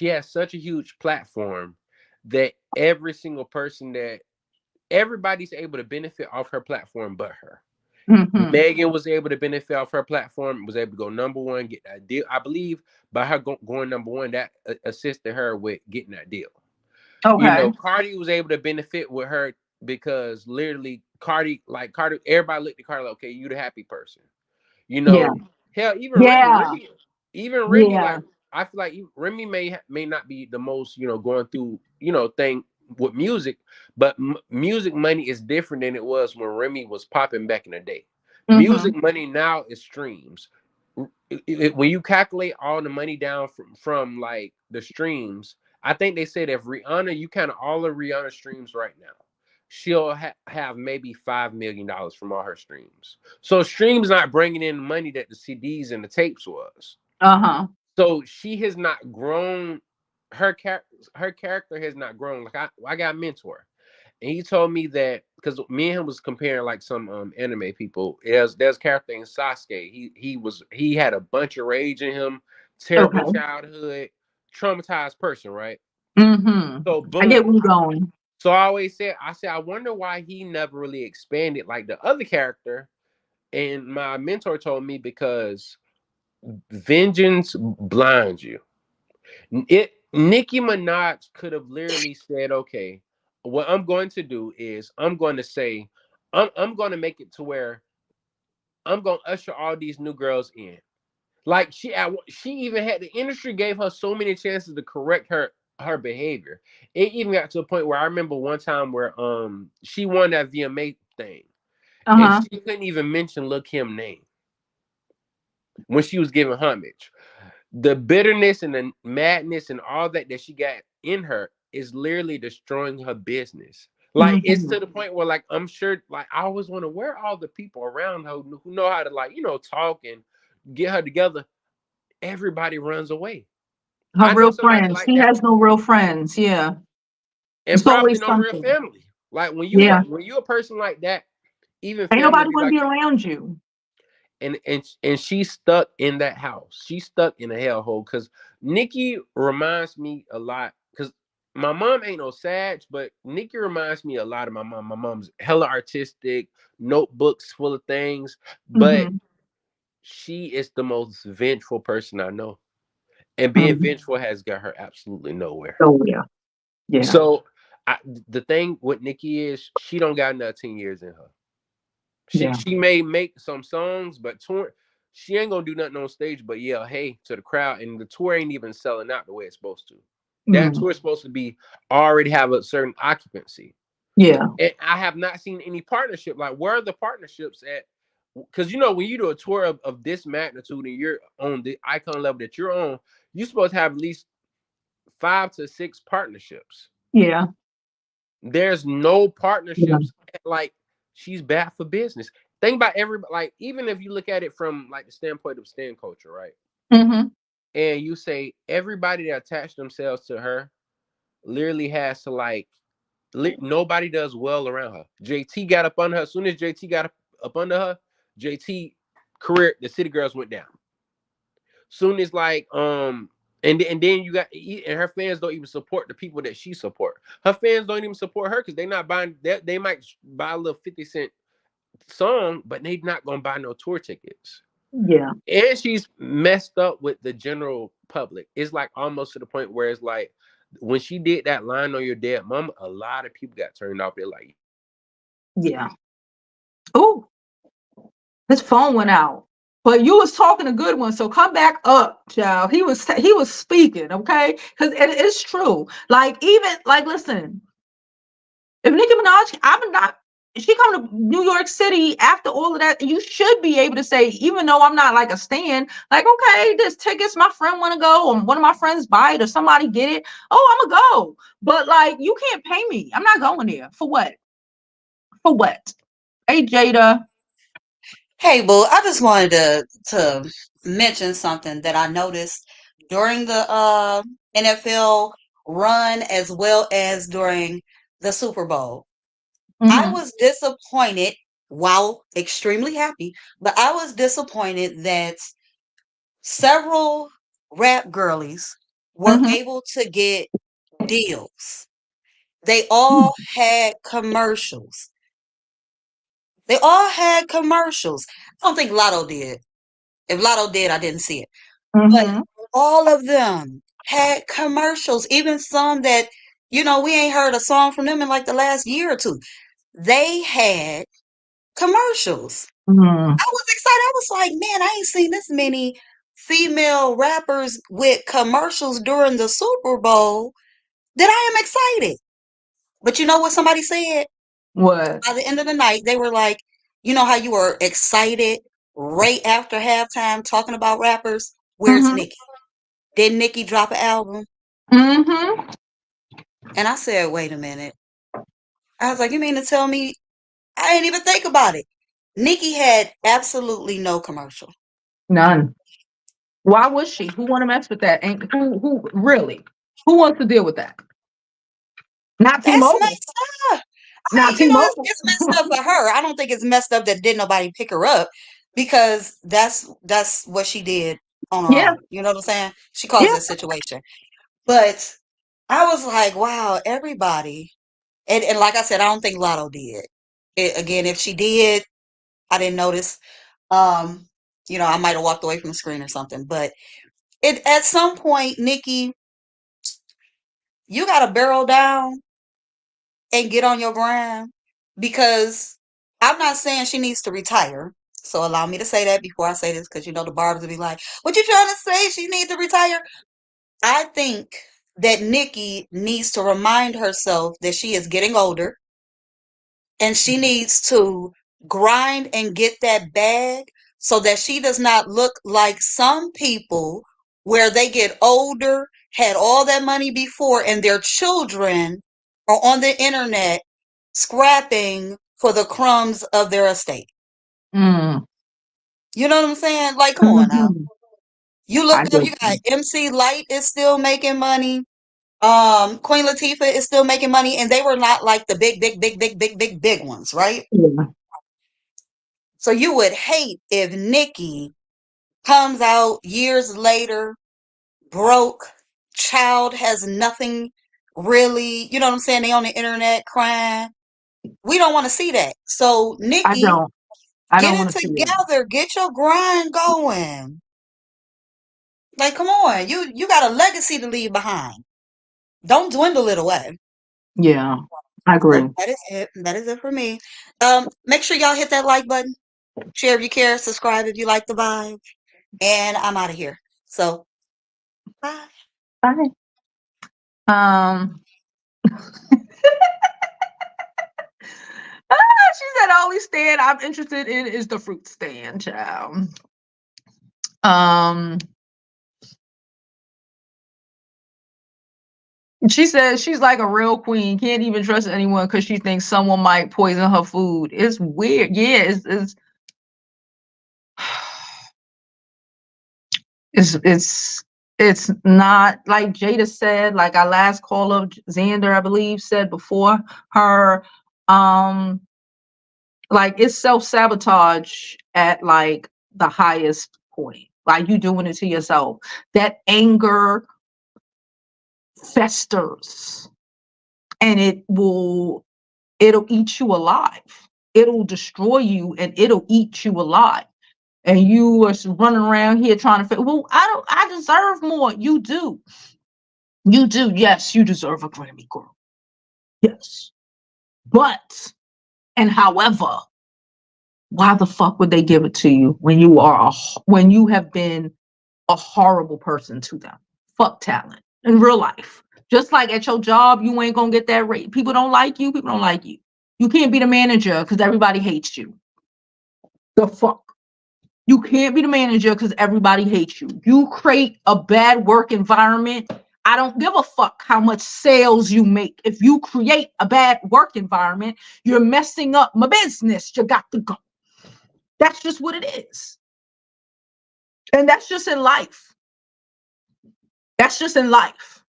has such a huge platform that every single person that everybody's able to benefit off her platform but her. Mm-hmm. Megan was able to benefit off her platform, was able to go number one, get that deal. I believe by her going number one, that assisted her with getting that deal. Okay. Cardi was able to benefit with her because literally Cardi, everybody looked at Cardi like, okay, you the happy person. Yeah. Hell, even Yeah. Remy, Yeah. I feel like Remy may not be the most, going through, thing with music, but music money is different than it was when Remy was popping back in the day. Mm-hmm. Music money now is streams. When you calculate all the money down from the streams, I think they said if Rihanna, you count all of Rihanna streams right now, she'll have maybe $5 million from all her streams. So streams not bringing in money that the CDs and the tapes was. Uh-huh. So she has not grown. Her character has not grown. I got a mentor, and he told me that because me and him was comparing some anime people. There's a character in Sasuke. He had a bunch of rage in him, terrible Okay. childhood, traumatized person, right? Mm-hmm. So I get where boom. you're going. So I wonder why he never really expanded like the other character. And my mentor told me because vengeance blinds you. Nicki Minaj could have literally said, okay, what I'm going to do is I'm going to say, I'm going to make it to where I'm going to usher all these new girls in. She even had the industry gave her so many chances to correct her behavior. It even got to a point where I remember one time where she won that VMA thing, and Uh-huh. she couldn't even mention Lil' Kim name when she was giving homage. The bitterness and the madness and all that she got in her is literally destroying her business. It's Mm-hmm. to the point where I'm sure I always wonder where all the people around her who know how to talk and get her together. Everybody runs away. Her I know real somebody friends. like She that, has no real friends. Yeah. and It's probably always no real something. family. Yeah. When you a person like that, even Ain't family nobody be want to like be that. around you. And she's stuck in that house. She's stuck in a hellhole because Nicki reminds me a lot because my mom ain't no Sag, but Nicki reminds me a lot of my mom. My mom's hella artistic, notebooks full of things, but Mm-hmm. she is the most vengeful person I know. and being Mhm. vengeful has got her absolutely nowhere. Oh yeah. Yeah. So I, the thing with Nicki is she don't got another 10 years in her. Yeah. She may make some songs, but tour she ain't gonna do nothing on stage but yell hey to the crowd, and the tour ain't even selling out the way it's supposed to. That Mm. tour is supposed to be already have a certain occupancy. Yeah. And I have not seen any partnership. Like, where are the partnerships at? Because you know, when you do a tour of this magnitude and you're on the icon level that you're on, you're supposed to have at least 5 to 6 partnerships. Yeah. There's no Yeah. partnerships. Like, she's bad for business. Think about everybody. Like, even if you look at it from like the standpoint of stand culture, right? Mm-hmm. And you say everybody that attached themselves to her literally has to like nobody does well around her. JT got up under her. As soon as JT got up under her, JT career, the City Girls went down. Soon as like and then you got and her fans don't even support the people that she support. Her fans don't even support her because they're not buying. They might buy a little 50 cent song, but they're not gonna buy no tour tickets. Yeah. And she's messed up with the general public. It's like almost to the point where it's like when she did that line on your dead mama, a lot of people got turned off. They're like, Yeah. Oh, his phone went out. But you was talking a good one, so come back up, child. He was speaking, okay? Because it's true. Like even like, listen, if Nicki Minaj, I'm not. She come to New York City after all of that. You should be able to say, even though I'm not like a stan, like okay, this tickets my friend want to go, or one of my friends buy it, or somebody get it. Oh, I'ma go. But like, you can't pay me. I'm not going there for what? For what? Hey, Jada. Hey, boo, I just wanted to mention something that I noticed during the NFL run as well as during the Super Bowl. I Mm-hmm. was disappointed, while extremely happy, but I was disappointed that several rap girlies were Mm-hmm. able to get deals. They all had commercials. They all had commercials. I don't think Lotto did. If Lotto did, I didn't see it. But Mm-hmm. all of them had commercials, even some that, we ain't heard a song from them in like the last year or two. They had commercials. Mm-hmm. I was excited. I was like, man, I ain't seen this many female rappers with commercials during the Super Bowl that I am excited. But you know what somebody said? What? By the end of the night, they were like, you know how you were excited right after halftime talking about rappers? Where's Mm-hmm. Nicki? Did Nicki drop an album? Mm-hmm. And I said, wait a minute. I was like, you mean to tell me I didn't even think about it? Nicki had absolutely no commercial. None. Why would she? Who want to mess with that? Ain't who really? Who wants to deal with that? Not That's T-Mobile. messed up. I Not mean, it's, T-Mobile. it's messed up for her. I don't think it's messed up that did nobody pick her up because that's what she did on her Yeah. own. You know what I'm saying? She caused Yeah. this situation. But I was like, wow, everybody. And like I said, I don't think Lotto did. Again, if she did, I didn't notice. Um, I might have walked away from the screen or something. But at some point, Nicki, you got to barrel down and get on your grind because I'm not saying she needs to retire. So allow me to say that before I say this because the Barbs will be like, what you trying to say? She needs to retire? I think that Nicki needs to remind herself that she is getting older and she needs to grind and get that bag so that she does not look like some people where they get older, had all that money before, and their children are on the internet scrapping for the crumbs of their estate. Mm. You know what I'm saying? Like, come on now. Mm-hmm. You I look up, get you got you. MC Light is still making money. Queen Latifah is still making money, and they were not like the big, big, big, big, big, big, big ones, right? Yeah. So you would hate if Nicki comes out years later, broke, child has nothing really, you know what I'm saying? They on the internet crying. We don't want to see that. So I Nicki, don't. I don't. I get don't it want to see it. together, get your grind going. Like, come on, you got a legacy to leave behind. Don't dwindle it away. Yeah, I agree. So that is it. That is it for me. Make sure y'all hit that like button, share if you care, subscribe if you like the vibe, and I'm out of here. So bye. Bye. She said, only stand I'm interested in is the fruit stand, child. She says she's like a real queen, can't even trust anyone because she thinks someone might poison her food. It's weird. Yeah, it's not like Jada said, like our last caller, Xander, I believe, said before her, like it's self-sabotage at like the highest point. Like you doing it to yourself. That anger festers and it'll eat you alive. It'll destroy you and it'll eat you alive. And you are running around here trying to well, I deserve more. You do. You do. Yes, you deserve a Grammy, girl. Yes. But and however, why the fuck would they give it to you when when you have been a horrible person to them? Fuck talent in real life. Just like at your job, you ain't gonna get that rate. People don't like you. People don't like you. You can't be the manager because everybody hates you. The fuck. You can't be the manager because everybody hates you. You create a bad work environment. I don't give a fuck how much sales you make. If you create a bad work environment, you're messing up my business. You got to go. That's just what it is. And that's just in life. That's just in life.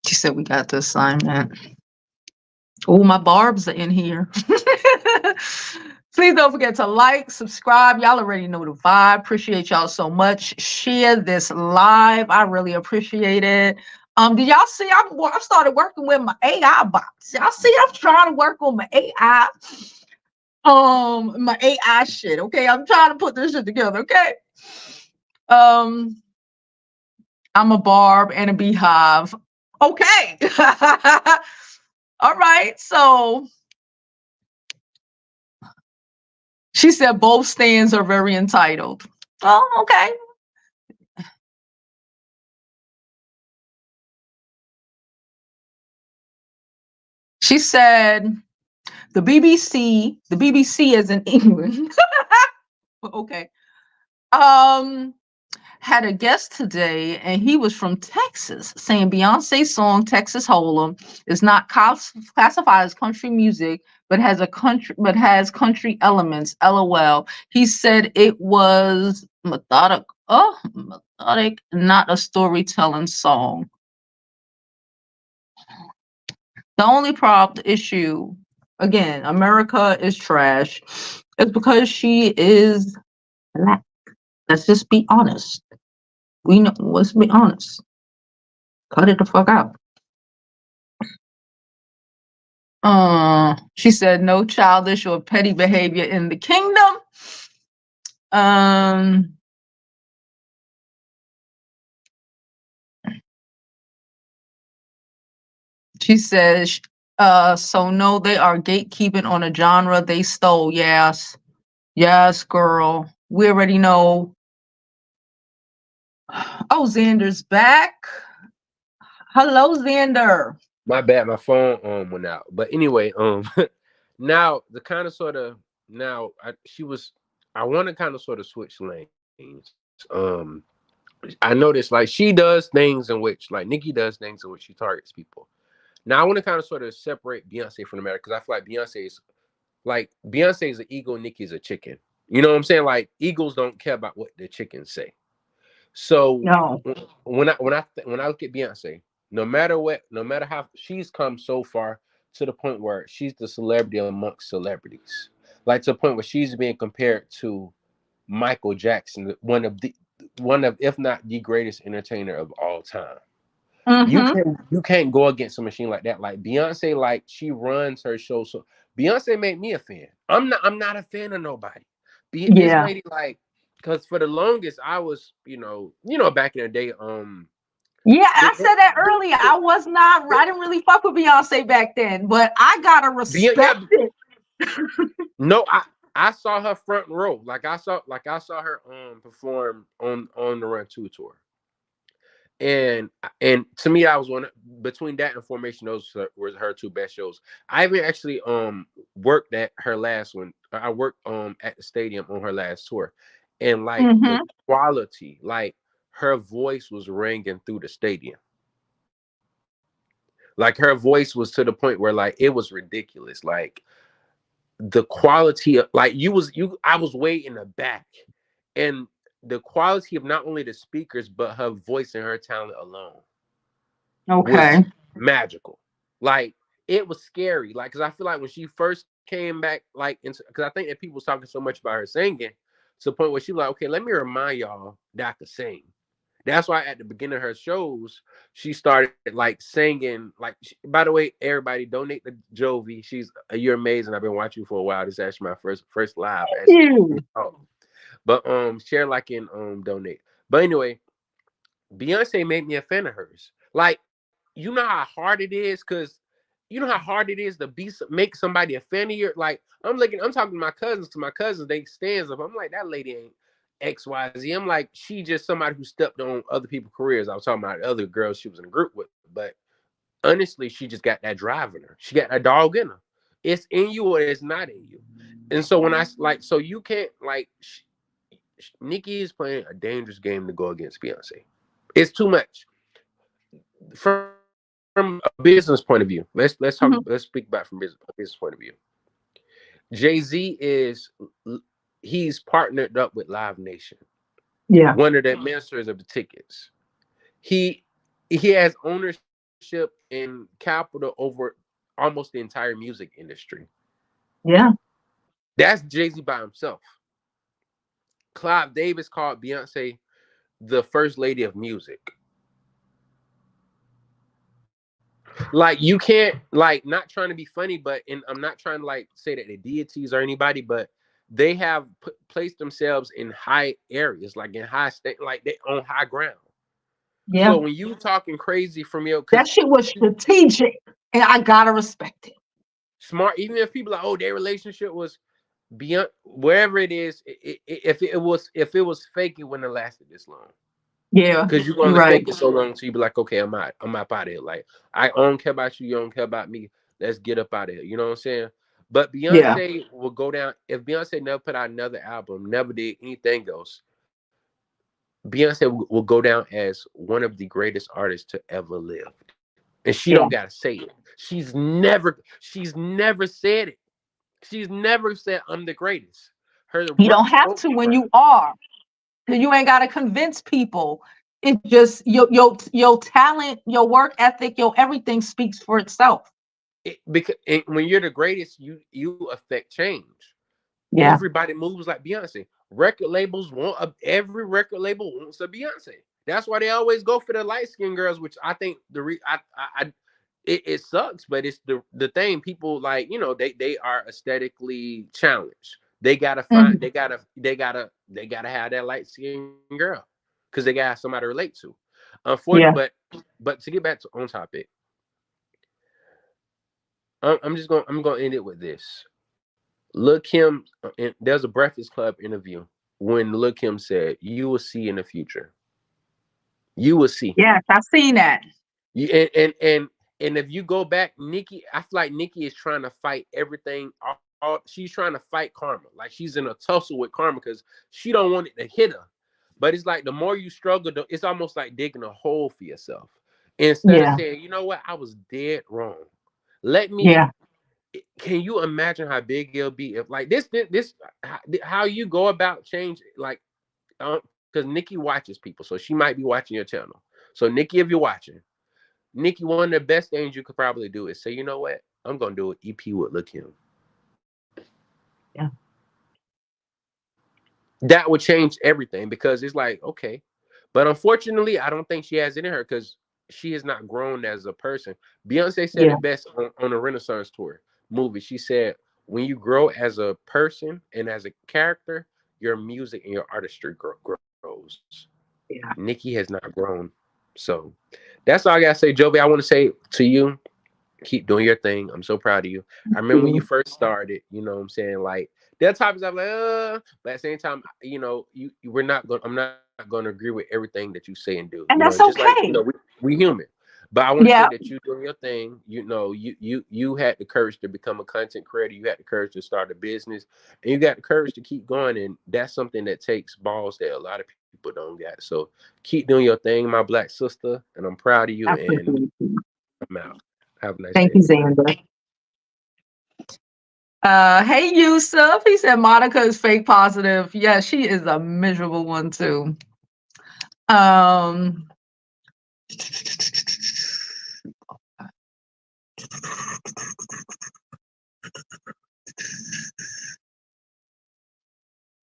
She said we got the assignment. Oh, my Barbz are in here. Please don't forget to like, subscribe. Y'all already know the vibe. Appreciate y'all so much. Share this live. I really appreciate it. Did y'all see I started working with my AI bots? Y'all see I'm trying to work on my AI. My AI shit. Okay, I'm trying to put this shit together. Okay. I'm a Barb and a Beehive. Okay. All right. So she said both stands are very entitled. Oh, okay. She said the BBC is in England. Okay. Had a guest today and he was from Texas saying Beyonce's song Texas Hold'em is not classified as country music but has country elements. LOL. He said it was methodic, not a storytelling song. The only issue, again, America is trash. It's because she is black. Let's just be honest. We know. Let's be honest. Cut it the fuck out. She said no childish or petty behavior in the kingdom. She says, so no, they are gatekeeping on a genre they stole. Yes. Yes, girl. We already know. Oh, Xander's back. Hello, Xander. My bad, my phone went out. But anyway, now the kind of sort of now I want to kind of sort of switch lanes. I noticed like she does things in which like Nicki does things in which she targets people. Now I want to kind of sort of separate Beyonce from America because I feel like Beyonce is an eagle, Nicki is a chicken. You know what I'm saying? Like eagles don't care about what the chickens say. So No. when I look at Beyonce, no matter how she's come so far to the point where she's the celebrity amongst celebrities, like to the point where she's being compared to Michael Jackson, one of one of, if not the greatest entertainer of all time. Mm-hmm. You can't go against a machine like that. Like Beyonce, like she runs her show. So Beyonce made me a fan. I'm not a fan of nobody. This Yeah. lady, like, because for the longest I was, back in the day, Yeah, the, I said that earlier. I didn't really fuck with Beyonce back then, but I gotta yeah, respect it. no, I saw her front row. I saw her perform on the Run 2 tour. And to me, I was one between that and Formation. Those were her two best shows. I even actually worked at her last one. I worked at the stadium on her last tour, and like the Mm-hmm. quality, like her voice was ringing through the stadium. Like her voice was to the point where like it was ridiculous. Like the quality of like I was way in the back, and the quality of not only the speakers but her voice and her talent alone was Okay. magical. Like it was scary. Like because I feel like when she first came back, like because I think that people was talking so much about her singing to the point where she was like, okay, let me remind y'all that I could sing. That's why at the beginning of her shows, she started like singing. Like, by the way, everybody donate to Jovi. You're amazing. I've been watching you for a while. This is actually my first live. Actually, You. but share, like, and donate. But anyway, Beyonce made me a fan of hers. Like, you know how hard it is, because you know how hard it is to make somebody a fan of your. Like, I'm talking to my cousins. They stands up. I'm like, that lady ain't XYZ. I'm like, she just somebody who stepped on other people's careers. I was talking about other girls she was in a group with, but honestly, she just got that drive in her. She got that dog in her. It's in you or it's not in you. And so when I like, so you can't like. Nicki is playing a dangerous game to go against Beyonce. It's too much from a business point of view. Mhm. Let's speak about from a business point of view. Jay-Z he's partnered up with Live Nation, Yeah. one of the administrators of the tickets. He he has ownership and capital over almost the entire music industry. Yeah. That's Jay-Z by himself. Clive Davis called Beyonce the first lady of music. Like, you can't, like, not trying to be funny, but and I'm not trying to like say that they're deities or anybody, but they have placed themselves in high areas, like in high state, like they on high ground. Yeah. So when you talking crazy from your, That because shit was strategic, and I gotta respect it. smart, even if people are like, oh, their relationship was beyond wherever it is, if it was fake, it wouldn't have lasted this long. Yeah. Because you're You're gonna right. fake it so long until you be like, okay, I'm up out of here. Like, I don't care about you, you don't care about me. Let's get up out of here. You know what I'm saying? But Yeah. Beyonce will go down if Beyonce never put out another album, never did anything else. Beyonce will go down as one of the greatest artists to ever live. And she don't Yeah. gotta say it. She's never said it. She's never said I'm the greatest. Her You work don't have spoke to for when her. you are. You ain't gotta convince people. It's just your talent, your work ethic, your everything speaks for itself. Because when you're the greatest, you affect change. Yeah. Everybody moves like Beyonce. Record labels every record label wants a Beyonce. That's why they always go for the light skinned girls, which I think it sucks, but it's the thing. People, like, they are aesthetically challenged. They gotta find Mhm. they gotta have that light skinned girl because they gotta have somebody to relate to. Unfortunately, Yeah. but to get back to on topic, I'm gonna end it with this. Lil Kim, there's a Breakfast Club interview when Lil Kim said, "You will see in the future. You will see." Yes, I've seen that. You and if you go back, Nicki, I feel like Nicki is trying to fight everything. She's trying to fight karma. Like, she's in a tussle with karma because she don't want it to hit her. But it's like the more you struggle, it's almost like digging a hole for yourself. Instead of Yeah. saying, you know what, I was dead wrong. Let me Yeah. Can you imagine how big it'll be if, like, this how you go about change, like, because Nicki watches people, so she might be watching your channel. So Nicki, if you're watching, Nicki, one of the best things you could probably do is say, you know what, I'm gonna do an EP with Lil Kim. Yeah. that would change everything because it's like, okay. But unfortunately, I don't think she has it in her because she has not grown as a person. Beyonce said Yeah, it best on the Renaissance tour movie. She said, when you grow as a person and as a character, your music and your artistry grows. yeah. Nicki has not grown. So that's all I gotta say, Jovi. I want to say to you, keep doing your thing. I'm so proud of you. I remember when you first started, you know what I'm saying? Like there are times I'm like, but at the same time, you know, we're not going I'm not gonna agree with everything that you say and do. You know, And just that's like, you know, okay. we human. But I want to say Yeah, that you doing your thing, you know, you had the courage to become a content creator, you had the courage to start a business, and you got the courage to keep going. And that's something that takes balls that a lot of people don't got. So keep doing your thing, my black sister, and I'm proud of you I and appreciate you. I'm out. Have a nice Thank day. you, Xander. Hey Yusuf. He said Monica is fake positive. Yeah, she is a miserable one too. Um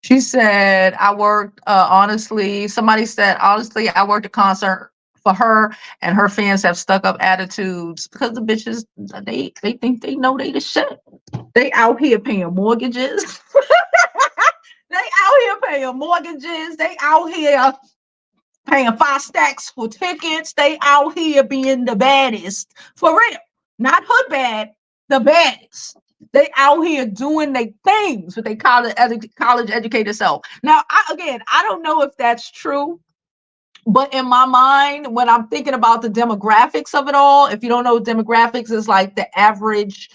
She said, I worked, honestly, somebody said, honestly, I worked a concert for her and her fans have stuck up attitudes because the bitches, they think they know they the shit. They out here paying mortgages. They out here paying mortgages. They out here paying 5 stacks for tickets. They out here being the baddest. For real. Not hood bad, the baddest. They out here doing their things with their college educated self. Now, I don't know if that's true, but in my mind, when I'm thinking about the demographics of it all, if you don't know, demographics is like the average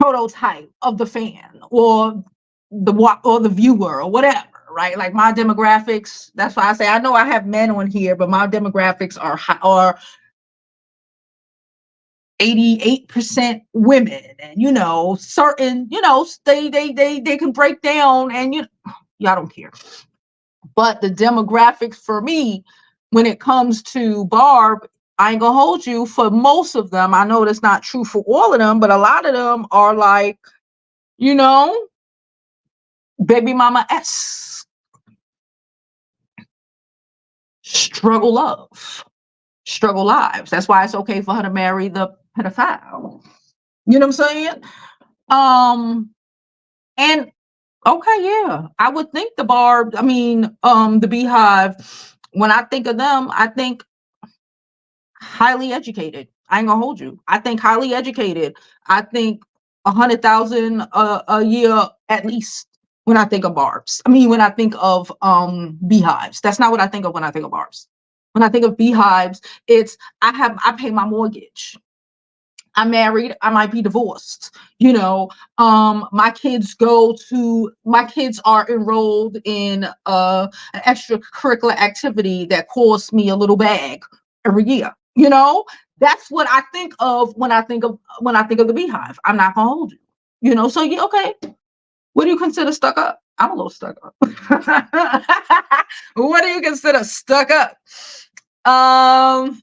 prototype of the fan or the viewer or whatever, right? Like my demographics. That's why I say I know I have men on here, but my demographics are 88% women, and certain, they can break down, and y'all don't care. But the demographics for me, when it comes to Barb, I ain't gonna hold you. For most of them, I know that's not true for all of them, but a lot of them are like, you know, baby mama S, struggle love, struggle lives. That's why it's okay for her to marry the pedophile. You know what I'm saying? And okay, yeah, I would think the Beehive. When I think of them, I think highly educated. I ain't gonna hold you. I think highly educated. I think 100,000 a year at least. When I think of Barbz, when I think of Beehives, that's not what I think of when I think of Barbz. When I think of Beehives, it's I pay my mortgage. I'm married, I might be divorced. My kids are enrolled in an extracurricular activity that costs me a little bag every year. That's what I think of when I think of the Beehive. I'm not gonna hold you. So yeah, okay. What do you consider stuck up? I'm a little stuck up. What do you consider stuck up? Um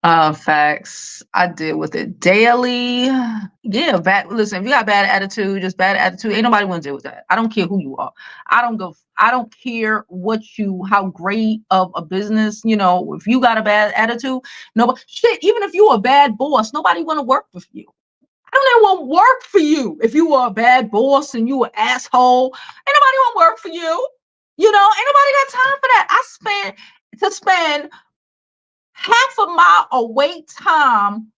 Facts. I deal with it daily. Yeah, listen, if you got bad attitude, just bad attitude. Ain't nobody want to deal with that. I don't care who you are. I don't care how great of a business, if you got a bad attitude, nobody, shit, even if you're a bad boss, nobody want to work with you. I don't even want to work for you. If you were a bad boss and you an asshole, ain't nobody want to work for you. Ain't nobody got time for that. I spend half of my awake time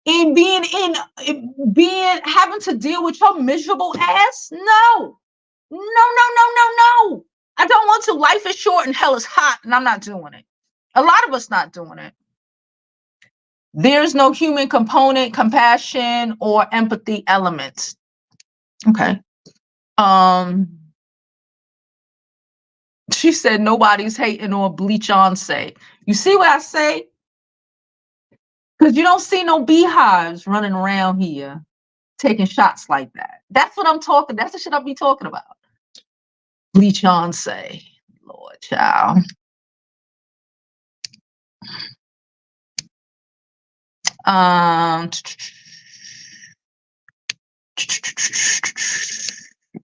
in having to deal with your miserable ass. No, no, no, no, no, no. I don't want to. Life is short and hell is hot, and I'm not doing it. A lot of us not doing it. There's no human component, compassion, or empathy elements. Okay. She said nobody's hating on Beyonce. You see what I say? Because you don't see no beehives running around here taking shots like that. That's what I'm talking. That's the shit I'll be talking about. Beyonce, Lord child.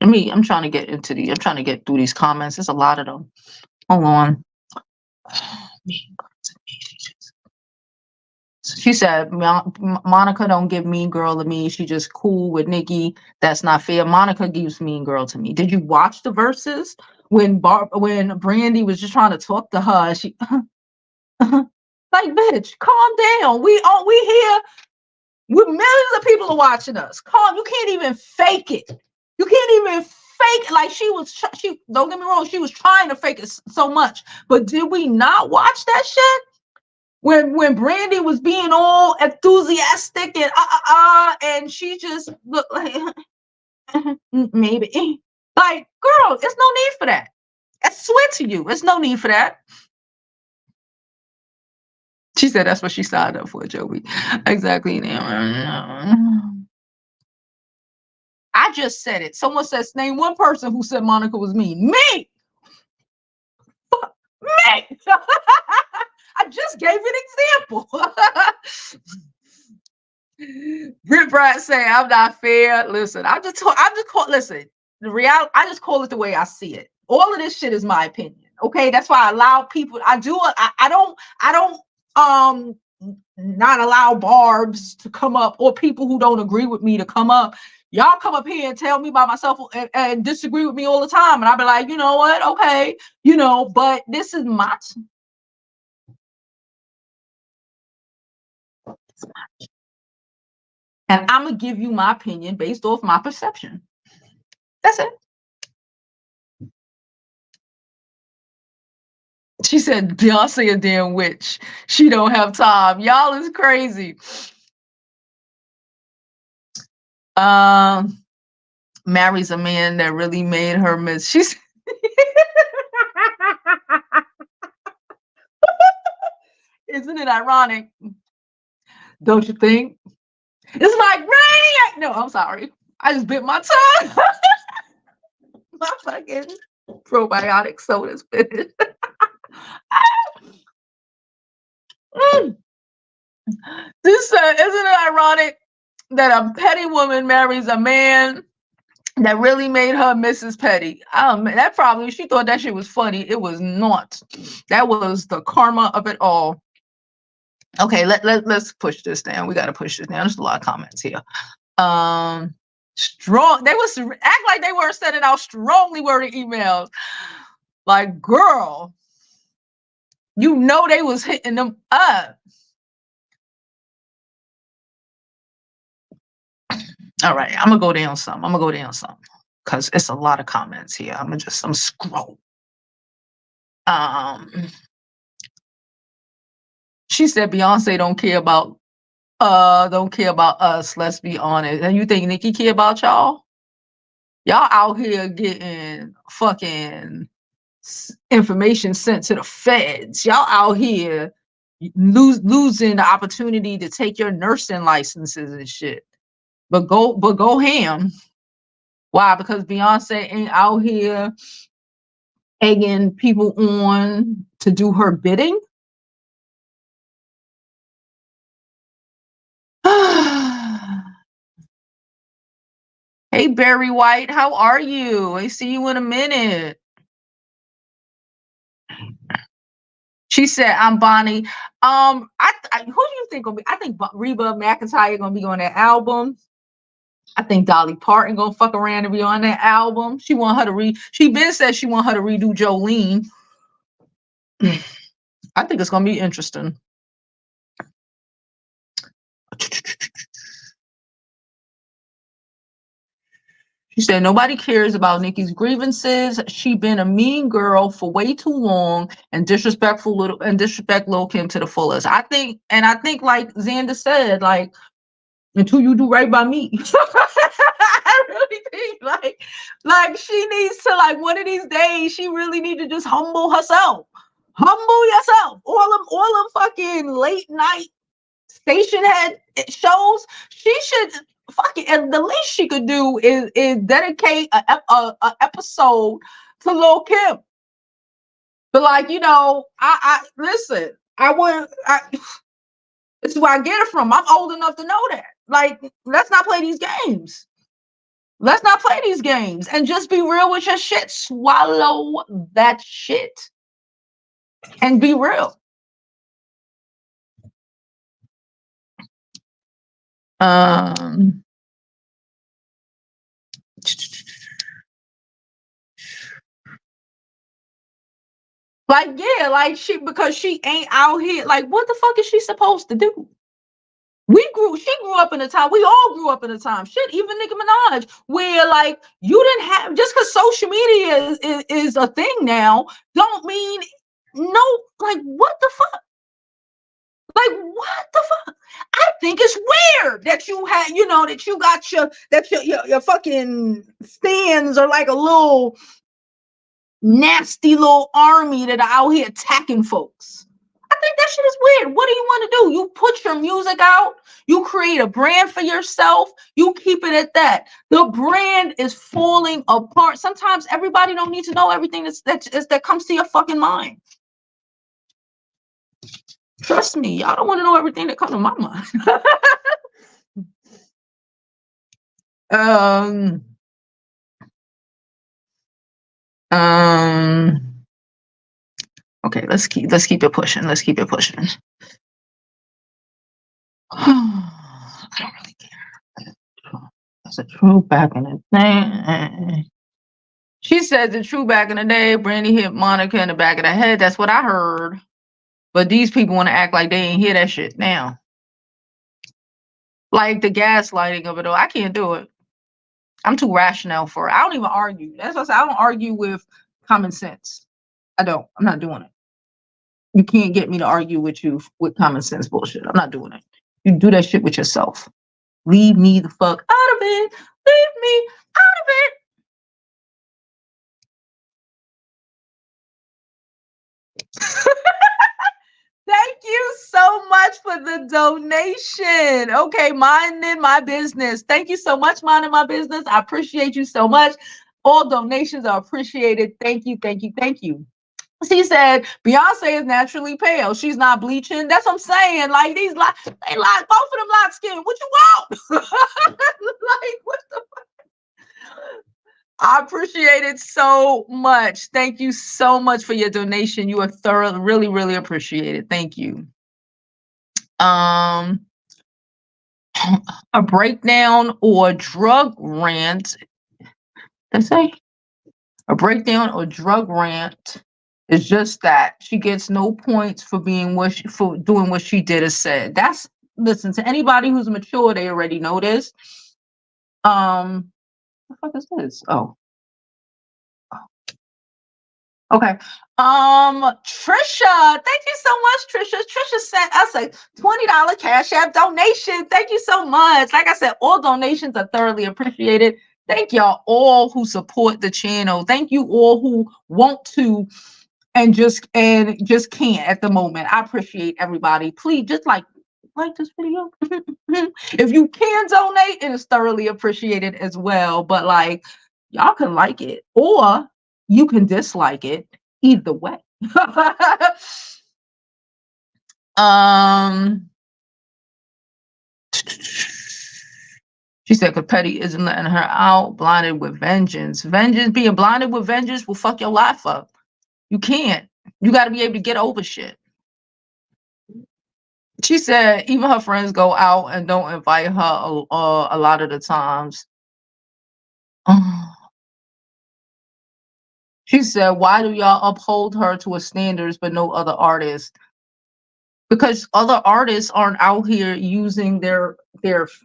I'm trying to get into I'm trying to get through these comments. There's a lot of them. Hold on. She said, Monica don't give Mean Girl to me. She just cool with Nicki. That's not fair. Monica gives Mean Girl to me. Did you watch the verses when Brandy was just trying to talk to her? She like, bitch, calm down. We here with millions of people are watching us. Calm. You can't even fake it. You can't even fake it. Like she don't get me wrong. She was trying to fake it so much. But did we not watch that shit? When Brandy was being all enthusiastic and she just looked like maybe like, girl, there's no need for that. I swear to you, there's no need for that. She said that's what she signed up for, Jovi. Exactly. I just said it. Someone says, name one person who said Monica was mean. Me. Me. I just gave an example. Britt Bryant saying I'm not fair. Listen, listen, the reality, I just call it the way I see it. All of this shit is my opinion. Okay. That's why I allow people, I don't not allow Barbz to come up, or people who don't agree with me to come up. Y'all come up here and tell me about myself and disagree with me all the time. And I'll be like, you know what? Okay. But this is my and I'm going to give you my opinion based off my perception. That's it. She said, Beyonce a damn witch. She don't have time. Y'all is crazy. Marries a man that really made her miss. She's Isn't it ironic? Don't you think? It's like, right? No, I'm sorry. I just bit my tongue. My fucking probiotic soda's finished. This isn't it ironic that a petty woman marries a man that really made her Mrs. Petty? That probably, she thought that shit was funny. It was not. That was the karma of it all. Okay, let's push this down. We got to push this down. There's a lot of comments here. Strong. They was act like they were sending out strongly worded emails. Like, girl, they was hitting them up. All right, I'm gonna go down some. Because it's a lot of comments here. I'm scroll. She said Beyonce don't care about us. Let's be honest. And you think Nicki care about y'all? Y'all out here getting fucking information sent to the feds. Y'all out here losing the opportunity to take your nursing licenses and shit. But go ham. Why? Because Beyonce ain't out here egging people on to do her bidding. Hey, Barry White, how are you? I see you in a minute. She said, I'm Bonnie. Who do you think gonna be? I think Reba McEntire gonna be on that album. I think Dolly Parton gonna fuck around and be on that album. She want her to she been said she want her to redo Jolene. I think it's gonna be interesting. She said nobody cares about Nicki's grievances. She been a mean girl for way too long and disrespect Lil' Kim to the fullest. I think like Xander said, like, until you do right by me. I really think like she needs to, like, one of these days she really need to just humble herself. Humble yourself. All them fucking late night station head shows. She should fucking, and the least she could do is dedicate a episode to Lil' Kim. But like, I listen. This is where I get it from. I'm old enough to know that. Like, let's not play these games. Let's not play these games and just be real with your shit. Swallow that shit and be real. Like, yeah, like because she ain't out here. Like, what the fuck is she supposed to do? She grew up in a time, we all grew up in a time, shit, even Nicki Minaj, where like you didn't have, just because social media is a thing now, don't mean no, like what the fuck? Like what the fuck? I think it's weird that you had, that you got your fucking stands are like a little nasty little army that are out here attacking folks. I think that shit is weird. What do you want to do? You put your music out, you create a brand for yourself, you keep it at that. The brand is falling apart. Sometimes everybody don't need to know everything that comes to your fucking mind. Trust me, y'all don't want to know everything that comes to my mind. Okay, let's keep it pushing. Let's keep it pushing. I don't really care. That's a true back in the day. She said the true back in the day, Brandy hit Monica in the back of the head. That's what I heard. But these people want to act like they ain't hear that shit now. Like the gaslighting of it all. I can't do it. I'm too rational for it. I don't even argue. That's what I say. I don't argue with common sense. I don't. I'm not doing it. You can't get me to argue with you with common sense bullshit. I'm not doing it. You do that shit with yourself. Leave me the fuck out of it. Leave me out of it. Thank you so much for the donation. Okay, minding my business. Thank you so much, minding my business. I appreciate you so much. All donations are appreciated. Thank you, thank you, thank you. She said Beyonce is naturally pale. She's not bleaching. That's what I'm saying. Like these both of them light skin. What you want? Like what the fuck? I appreciate it so much. Thank you so much for your donation. You are thoroughly, really, really appreciated. Thank you. A breakdown or drug rant. Let's say a breakdown or drug rant is just that. She gets no points for doing what she did or said. Listen, to anybody who's mature, they already know this. What the fuck is this? Oh. Okay. Trisha, thank you so much, Trisha. Trisha sent us a $20 Cash App donation. Thank you so much. Like I said, all donations are thoroughly appreciated. Thank y'all all who support the channel. Thank you all who want to and just can't at the moment. I appreciate everybody. Please just like this video. If you can donate, it is thoroughly appreciated as well. But like y'all can like it or you can dislike it. Either way. She said Capetti isn't letting her out, blinded with vengeance. Being blinded with vengeance will fuck your life up. You can't. You got to be able to get over shit. She said even her friends go out and don't invite her a lot of the times. She said, why do y'all uphold her to a standards but no other artists? Because other artists aren't out here using their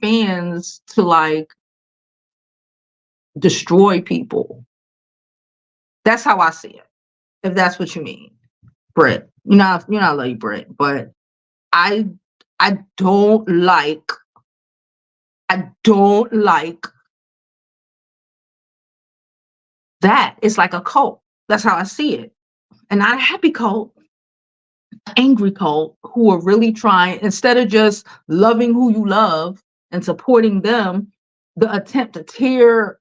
fans to like destroy people. That's how I see it. If that's what you mean, Brett. You're not like Brett, but I don't like that. It's like a cult. That's how I see it. And not a happy cult, angry cult who are really trying, instead of just loving who you love and supporting them, the attempt to tear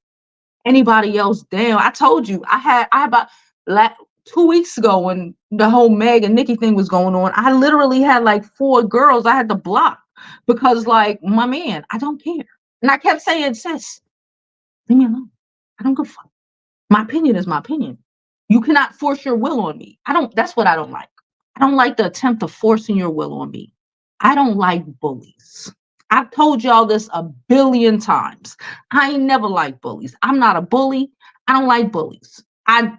anybody else down. I told you, I about 2 weeks ago when the whole Meg and Nicki thing was going on, I literally had like 4 girls I had to block because like, my man, I don't care. And I kept saying, sis, Leave me alone. I don't give a fuck. My opinion is my opinion. You cannot force your will on me. That's what I don't like. I don't like the attempt of forcing your will on me. I don't like bullies. I've told y'all this a billion times. I ain't never liked bullies. I'm not a bully. I don't like bullies. I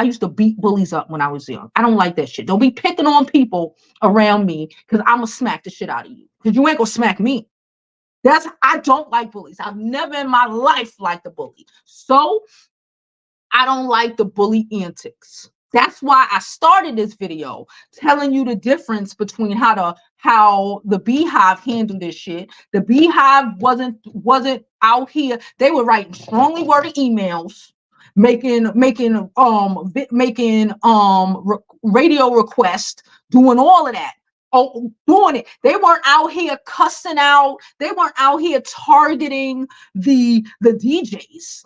used to beat bullies up when I was young. I don't like that shit. Don't be picking on people around me because I'm going to smack the shit out of you. Because you ain't going to smack me. I don't like bullies. I've never in my life liked a bully. So I don't like the bully antics. That's why I started this video telling you the difference between how the Beehive handled this shit. The Beehive wasn't out here. They were writing strongly worded emails, making radio requests, doing all of that. Oh, doing it. They weren't out here cussing out. They weren't out here targeting the DJs.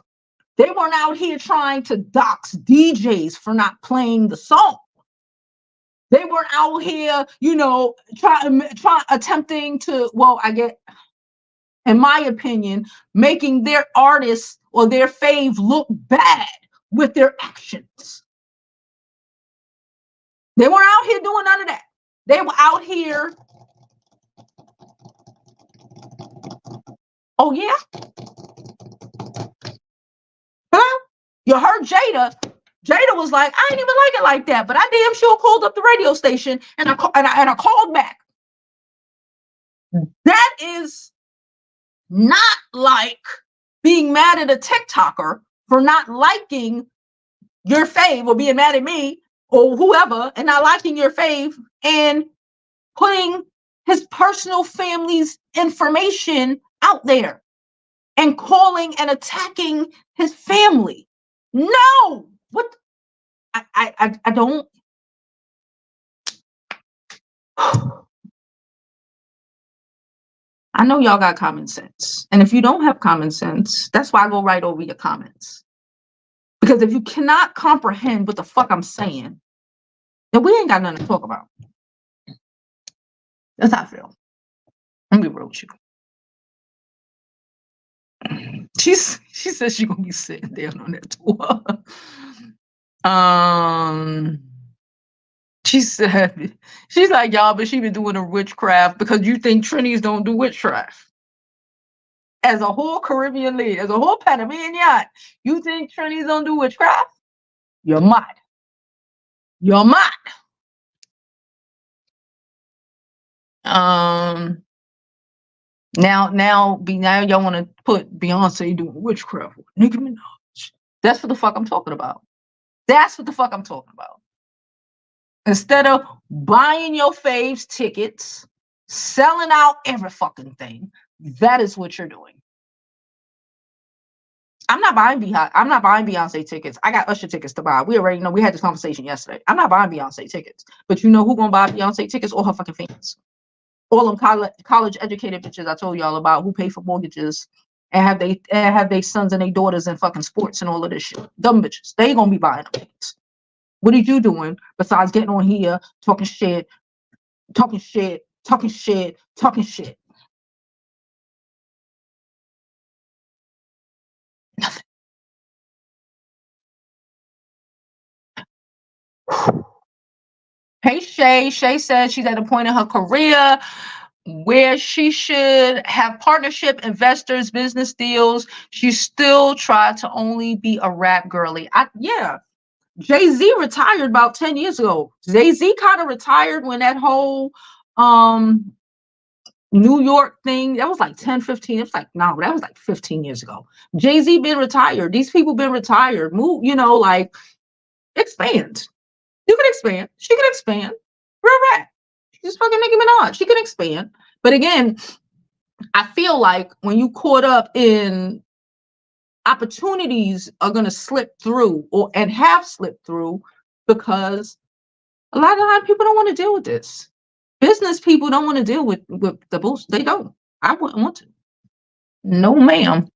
They weren't out here trying to dox DJs for not playing the song. They weren't out here, attempting to, in my opinion, making their artists or their fave look bad with their actions. They weren't out here doing none of that. They were out here. Oh, yeah? Huh? You heard Jada. Jada was like, I didn't even like it like that, but I damn sure called up the radio station and I called back. That is not like being mad at a TikToker for not liking your fave or being mad at me or whoever and not liking your fave and putting his personal family's information out there and calling and attacking his family. No, what? I don't. I know y'all got common sense. And if you don't have common sense, that's why I go right over your comments. Because if you cannot comprehend what the fuck I'm saying, then we ain't got nothing to talk about. That's how I feel. Let me be real with you. She says she's gonna be sitting down on that tour. She said, she's like, y'all, but she been doing a witchcraft because you think Trinis don't do witchcraft. As a whole Caribbean lady, as a whole Panamanian, you think Trinis don't do witchcraft? You're mad. You're mad. Now y'all want to put Beyonce doing witchcraft with Nicki Minaj. That's what the fuck I'm talking about. That's what the fuck I'm talking about. Instead of buying your faves tickets, selling out every fucking thing, that is what you're doing. I'm not buying Beehive. I'm not buying Beyonce tickets. I got Usher tickets to buy. We already know. We had this conversation yesterday. I'm not buying Beyonce tickets. But you know who gonna buy Beyonce tickets? All her fucking fans. All them college educated bitches I told y'all about who pay for mortgages and have they sons and their daughters in fucking sports and all of this shit. Dumb bitches. They gonna be buying them tickets. What are you doing besides getting on here talking shit? Nothing. Hey Shay. Shay says she's at a point in her career where she should have partnership, investors, business deals. She still tried to only be a rap girly. Jay-Z retired about 10 years ago. Jay-Z kind of retired when that whole New York thing, that was like 10, 15. It was like, no, that was like 15 years ago. Jay-Z been retired. These people been retired. Move, like expand. You can expand. She can expand. Real rap. She's fucking Nicki Minaj. She can expand. But again, I feel like when you caught up in opportunities are going to slip through and have slipped through because a lot of people don't want to deal with this. Business people don't want to deal with the bullshit. They don't. I wouldn't want to. No, ma'am.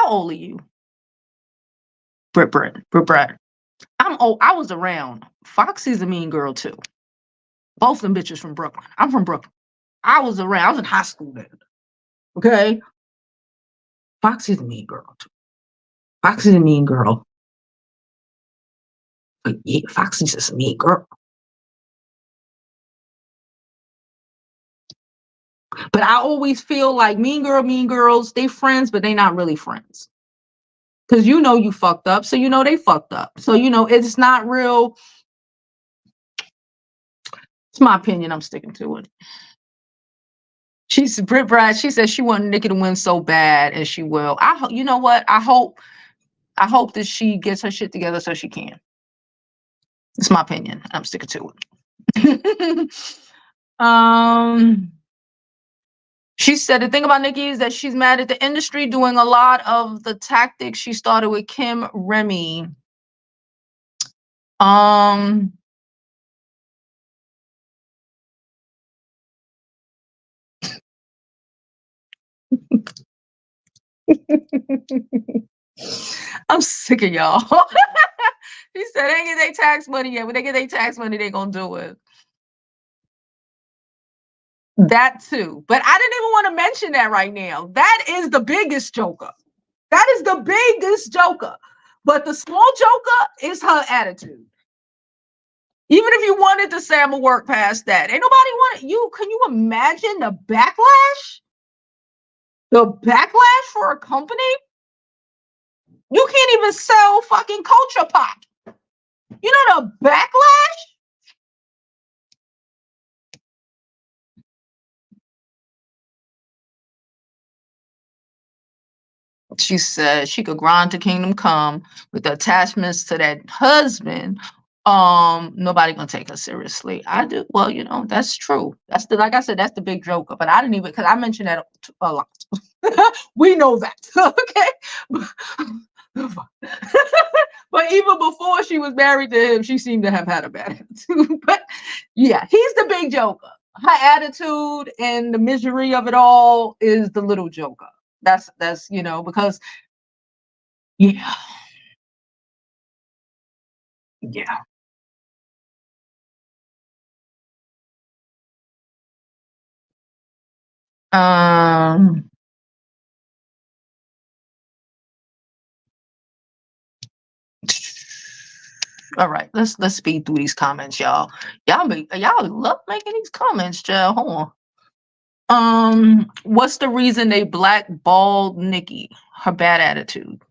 How old are you? Brit. I was around. Foxy's a mean girl too. Both them bitches from Brooklyn. I'm from Brooklyn. I was around. I was in high school then. Okay. Foxy's a mean girl too. Foxy's a mean girl. But yeah, Foxy's just a mean girl. But I always feel like mean girls, they friends, but they not really friends. Because you fucked up, so they fucked up. So it's not real. It's my opinion. I'm sticking to it. She's Britt Brad. She says she wanted Nicki to win so bad, and she will. You know what? I hope that she gets her shit together so she can. It's my opinion. I'm sticking to it. She said the thing about Nicki is that she's mad at the industry doing a lot of the tactics she started with Kim Remy. I'm sick of y'all. She said they ain't get their tax money yet. When they get their tax money, they gonna do it. That too. But I didn't even want to mention that right now. That is the biggest joker. That is the biggest joker. But the small joker is her attitude. Even if you wanted to say I'm gonna work past that, ain't nobody want you. Can you imagine the backlash? The backlash for a company? You can't even sell fucking culture pop. You know the backlash? She said she could grind to kingdom come with the attachments to that husband. Nobody gonna take her seriously. I do. Well, that's true. Like I said, that's the big joker. But I didn't even, because I mentioned that a lot. We know that. Okay. But even before she was married to him, she seemed to have had a bad attitude. But yeah, he's the big joker. Her attitude and the misery of it all is the little joker. That's because yeah. Um all right, let's speed through these comments, y'all. Y'all love making these comments, y'all. Hold on. What's the reason they blackballed Nicki? Her bad attitude.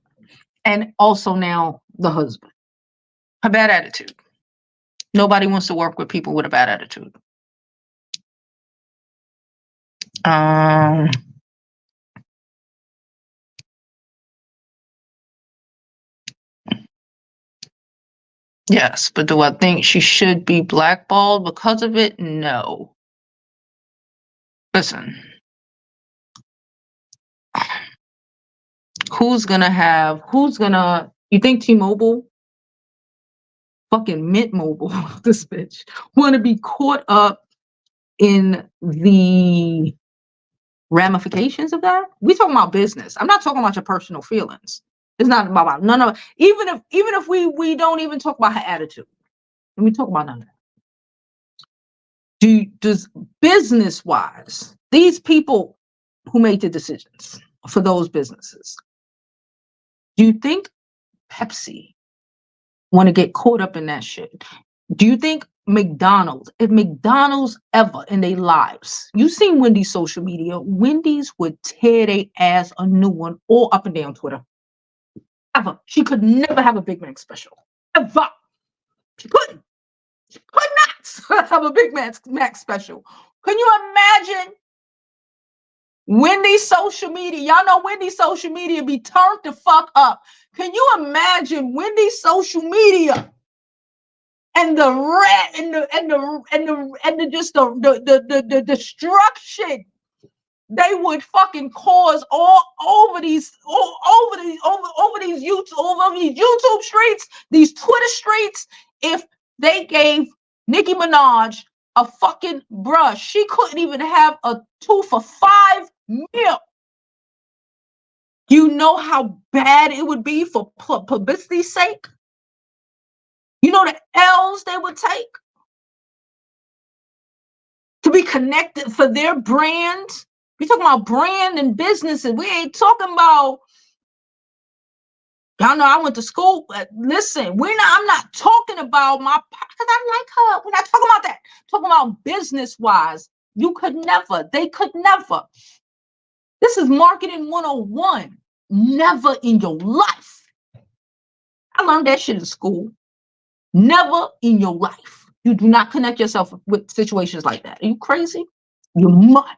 And also now the husband. Her bad attitude. Nobody wants to work with people with a bad attitude. Yes, but do I think she should be blackballed because of it? No. Listen. You think T-Mobile? Fucking Mint Mobile, this bitch, want to be caught up in the ramifications of that? We talking about business. I'm not talking about your personal feelings. It's not about none of it. Even if we don't even talk about her attitude. Let me talk about none of that. Does business wise, these people who made the decisions for those businesses, do you think Pepsi want to get caught up in that shit? Do you think if McDonald's ever in their lives, you seen Wendy's social media, Wendy's would tear their ass a new one all up and down Twitter. Ever. She could never have a Big Mac special. Ever. She could not have a Big Mac special. Can you imagine Wendy's social media? Y'all know Wendy's social media be turned the fuck up. Can you imagine Wendy's social media and the destruction they would fucking cause all over these YouTube streets, these Twitter streets, if they gave Nicki Minaj a fucking brush? She couldn't even have a 2 for $5 million. You know how bad it would be for publicity's sake? You know the L's they would take to be connected for their brand? We're talking about brand and businesses. We ain't talking about, y'all know I went to school. Listen, I'm not talking about because I like her. We're not talking about that. Talking about business-wise. They could never. This is marketing 101. Never in your life. I learned that shit in school. Never in your life. You do not connect yourself with situations like that. Are you crazy? You're mud.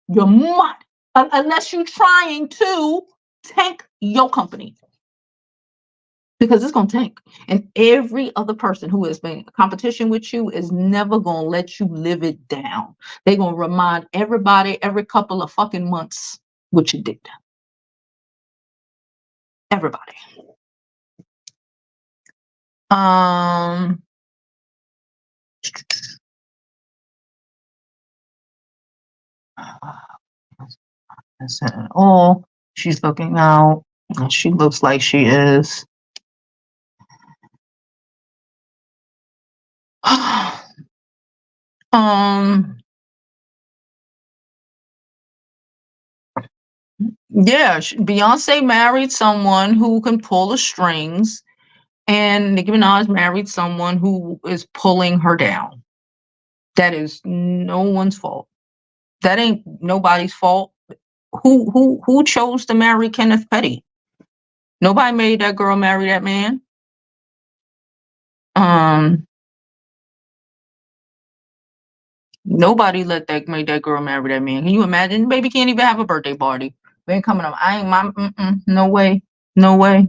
You're mud. Unless you're trying to tank your company. Because it's going to tank. And every other person who has been in competition with you is never going to let you live it down. They're going to remind everybody every couple of fucking months what you did. Everybody. Oh, she's looking out. She looks like she is. Yeah, Beyonce married someone who can pull the strings, and Nicki Minaj married someone who is pulling her down. That is no one's fault. That ain't nobody's fault. Who chose to marry Kenneth Petty? Nobody made that girl marry that man. Nobody made that girl marry that man. Can you imagine? Baby can't even have a birthday party. They ain't coming up. I ain't no way. No way.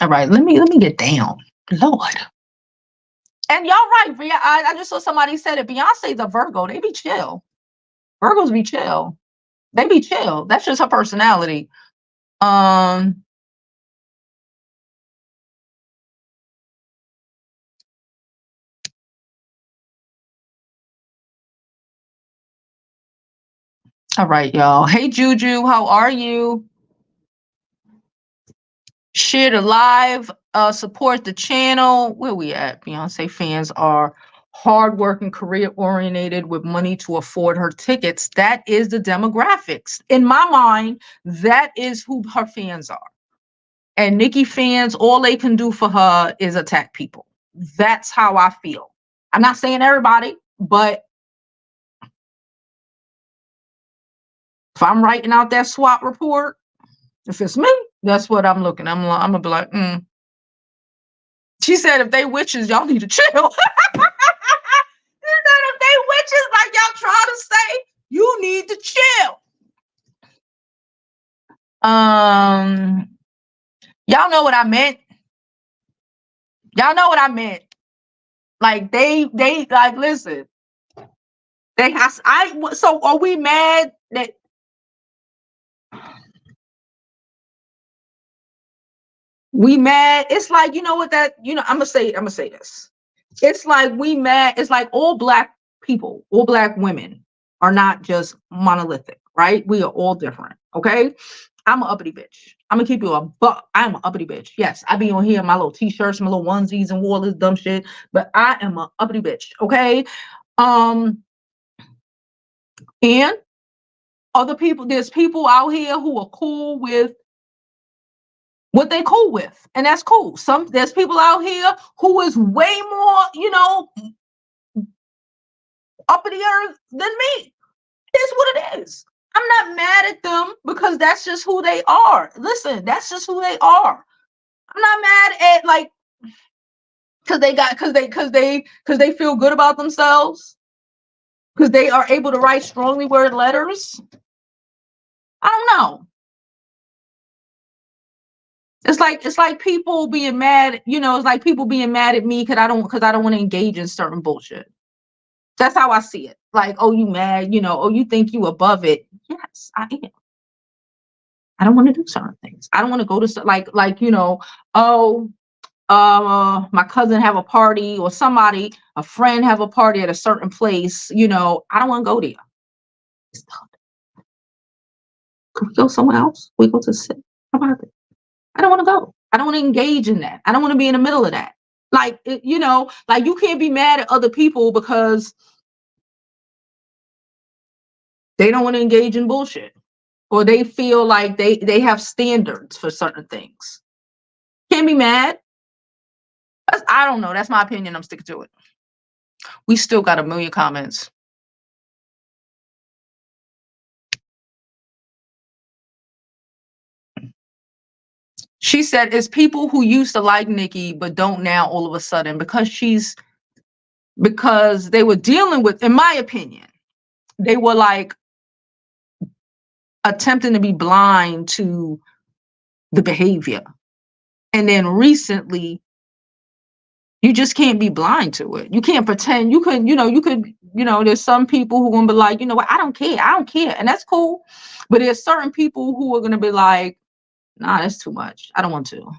All right, let me get down. Lord. And y'all right, I just saw somebody said it. Beyonce's a Virgo. They be chill. Virgos be chill. They be chill. That's just her personality. All right, y'all. Hey, Juju, how are you? Share the live. Support the channel. Where we at? Beyonce fans are hardworking, career-oriented with money to afford her tickets. That is the demographics. In my mind, that is who her fans are. And Nicki fans, all they can do for her is attack people. That's how I feel. I'm not saying everybody, but if I'm writing out that SWOT report, if it's me, that's what I'm looking. I'm gonna be like, She said, if they witches, y'all need to chill. She said, if they witches, like y'all trying to say, you need to chill. Y'all know what I meant. Y'all know what I meant. Like they like, listen. They have. So are we mad that? We mad? It's like, you know what that, I'm gonna say this. It's like we mad. It's like all black people, all black women are not just monolithic, right? We are all different. Okay. I'm an uppity bitch. I'm gonna keep you a buck. I'm an uppity bitch. Yes, I be on here in my little t-shirts, my little onesies and all this dumb shit, but I am an uppity bitch. Okay. And other people, there's people out here who are cool with what they cool with, and that's cool. There's people out here who is way more, up in the earth than me. It's what it is. I'm not mad at them because that's just who they are. Listen, that's just who they are. I'm not mad at like because they feel good about themselves, because they are able to write strongly worded letters. I don't know. It's like people being mad, it's like people being mad at me because I don't want to engage in certain bullshit. That's how I see it. Like, oh, you mad, oh, you think you above it. Yes, I am. I don't want to do certain things. I don't want to go to oh, my cousin have a party or somebody, a friend have a party at a certain place, I don't want to go there. Can we go somewhere else? We go to sit. How about it? I don't want to go. I don't want to engage in that. I don't want to be in the middle of that. Like, like you can't be mad at other people because they don't want to engage in bullshit, or they feel like they have standards for certain things. Can't be mad. I don't know. That's my opinion. I'm sticking to it. We still got a million comments. She said, it's people who used to like Nicki but don't now all of a sudden because they were dealing with, in my opinion, they were like attempting to be blind to the behavior. And then recently, you just can't be blind to it. You can't pretend. You could, there's some people who are going to be like, you know what, I don't care. I don't care. And that's cool. But there's certain people who are going to be like, nah, that's too much. I don't want to.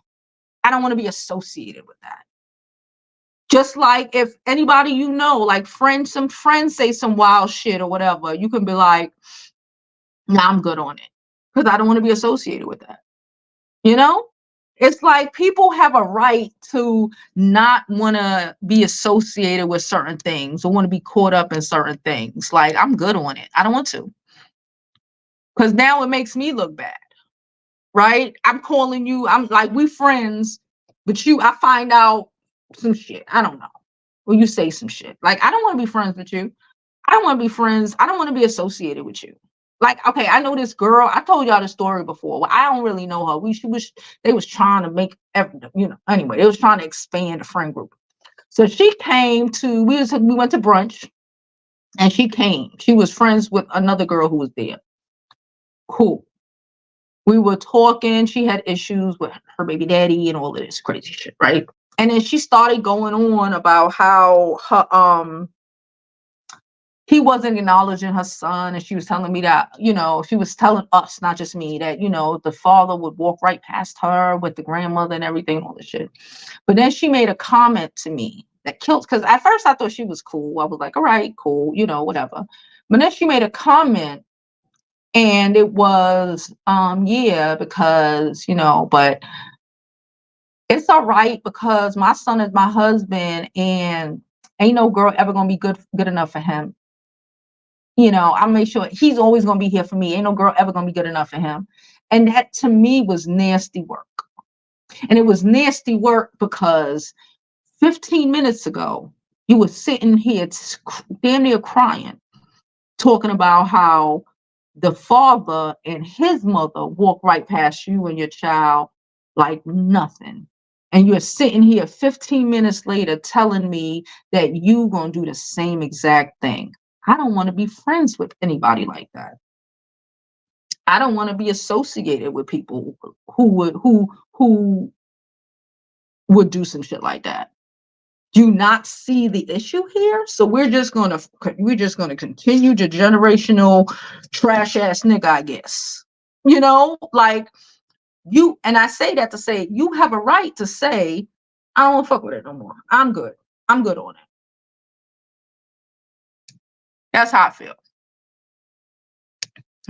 I don't want to be associated with that. Just like if anybody like some friends say some wild shit or whatever, you can be like, nah, I'm good on it. Because I don't want to be associated with that. It's like people have a right to not want to be associated with certain things or want to be caught up in certain things. Like, I'm good on it. I don't want to. Because now it makes me look bad. Right? I'm calling you. I'm like, we friends, but I find out some shit. I don't know. Or you say some shit. Like, I don't want to be friends with you. I don't want to be friends. I don't want to be associated with you. Like, okay, I know this girl. I told y'all the story before. Well, I don't really know her. They was trying to make, anyway, they was trying to expand the friend group. So she came to, we went to brunch and she came. She was friends with another girl who was there. Cool. We were talking. She had issues with her baby daddy and all of this crazy shit, right? And then she started going on about how he wasn't acknowledging her son. And she was telling me that, she was telling us, not just me, that, the father would walk right past her with the grandmother and everything, all this shit. But then she made a comment to me that killed, because at first I thought she was cool. I was like, all right, cool, whatever. But then she made a comment and it was, yeah, because, but it's all right because my son is my husband and ain't no girl ever gonna be good enough for him. I make sure he's always going to be here for me. Ain't no girl ever going to be good enough for him. And that to me was nasty work. And it was nasty work because 15 minutes ago, you were sitting here damn near crying, talking about how the father and his mother walk right past you and your child like nothing. And you're sitting here 15 minutes later telling me that you're going to do the same exact thing. I don't want to be friends with anybody like that. I don't want to be associated with people who would do some shit like that. Do you not see the issue here? So we're just gonna continue the generational trash ass nigga, I guess. Like you, and I say that to say you have a right to say, I don't fuck with it no more. I'm good. I'm good on it. That's how I feel.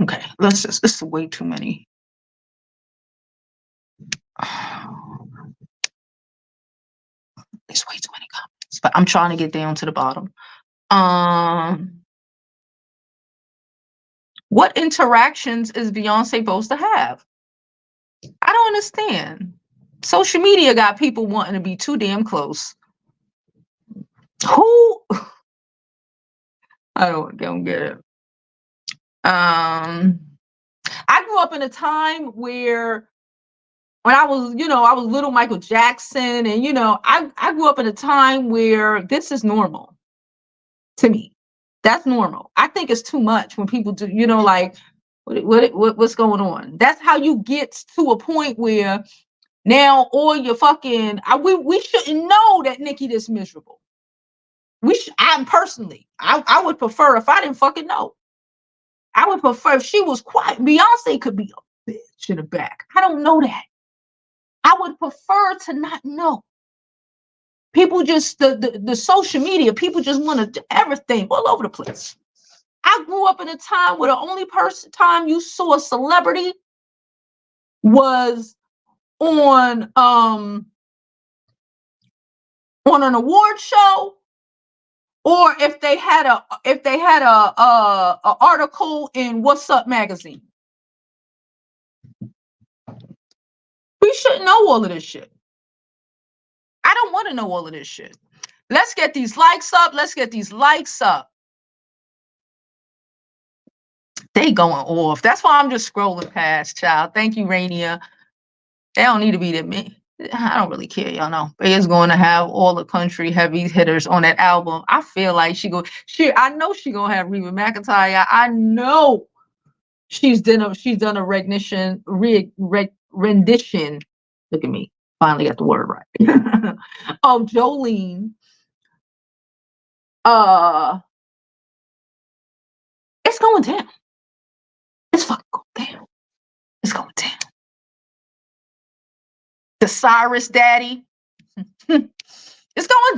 Okay, this is way too many. There's way too many comments, but I'm trying to get down to the bottom. What interactions is Beyonce supposed to have? I don't understand. Social media got people wanting to be too damn close. Who? I don't get it. I grew up in a time where when I was little Michael Jackson, and I grew up in a time where this is normal to me. That's normal. I think it's too much when people do, like what's going on. That's how you get to a point where now all your fucking we shouldn't know that Nicki this miserable. I would prefer if I didn't fucking know. I would prefer if she was quiet. Beyonce could be a bitch in the back. I don't know that. I would prefer to not know. People just the social media, people just want to do everything all over the place. I grew up in a time where the only time you saw a celebrity was on an award show, or if they had a article in What's Up magazine. We shouldn't know all of this shit. I don't want to know all of this shit. Let's get these likes up. Let's get these likes up. They going off. That's why I'm just scrolling past, child. Thank you, Rainier. They don't need to be that me. I don't really care, y'all know. Bey is going to have all the country heavy hitters on that album. I feel like I know she gonna have Reba McEntire. I know she's done a rendition. Look at me. Finally got the word right. Of Jolene. It's going down. It's fucking going down. It's going down. The Cyrus Daddy. It's going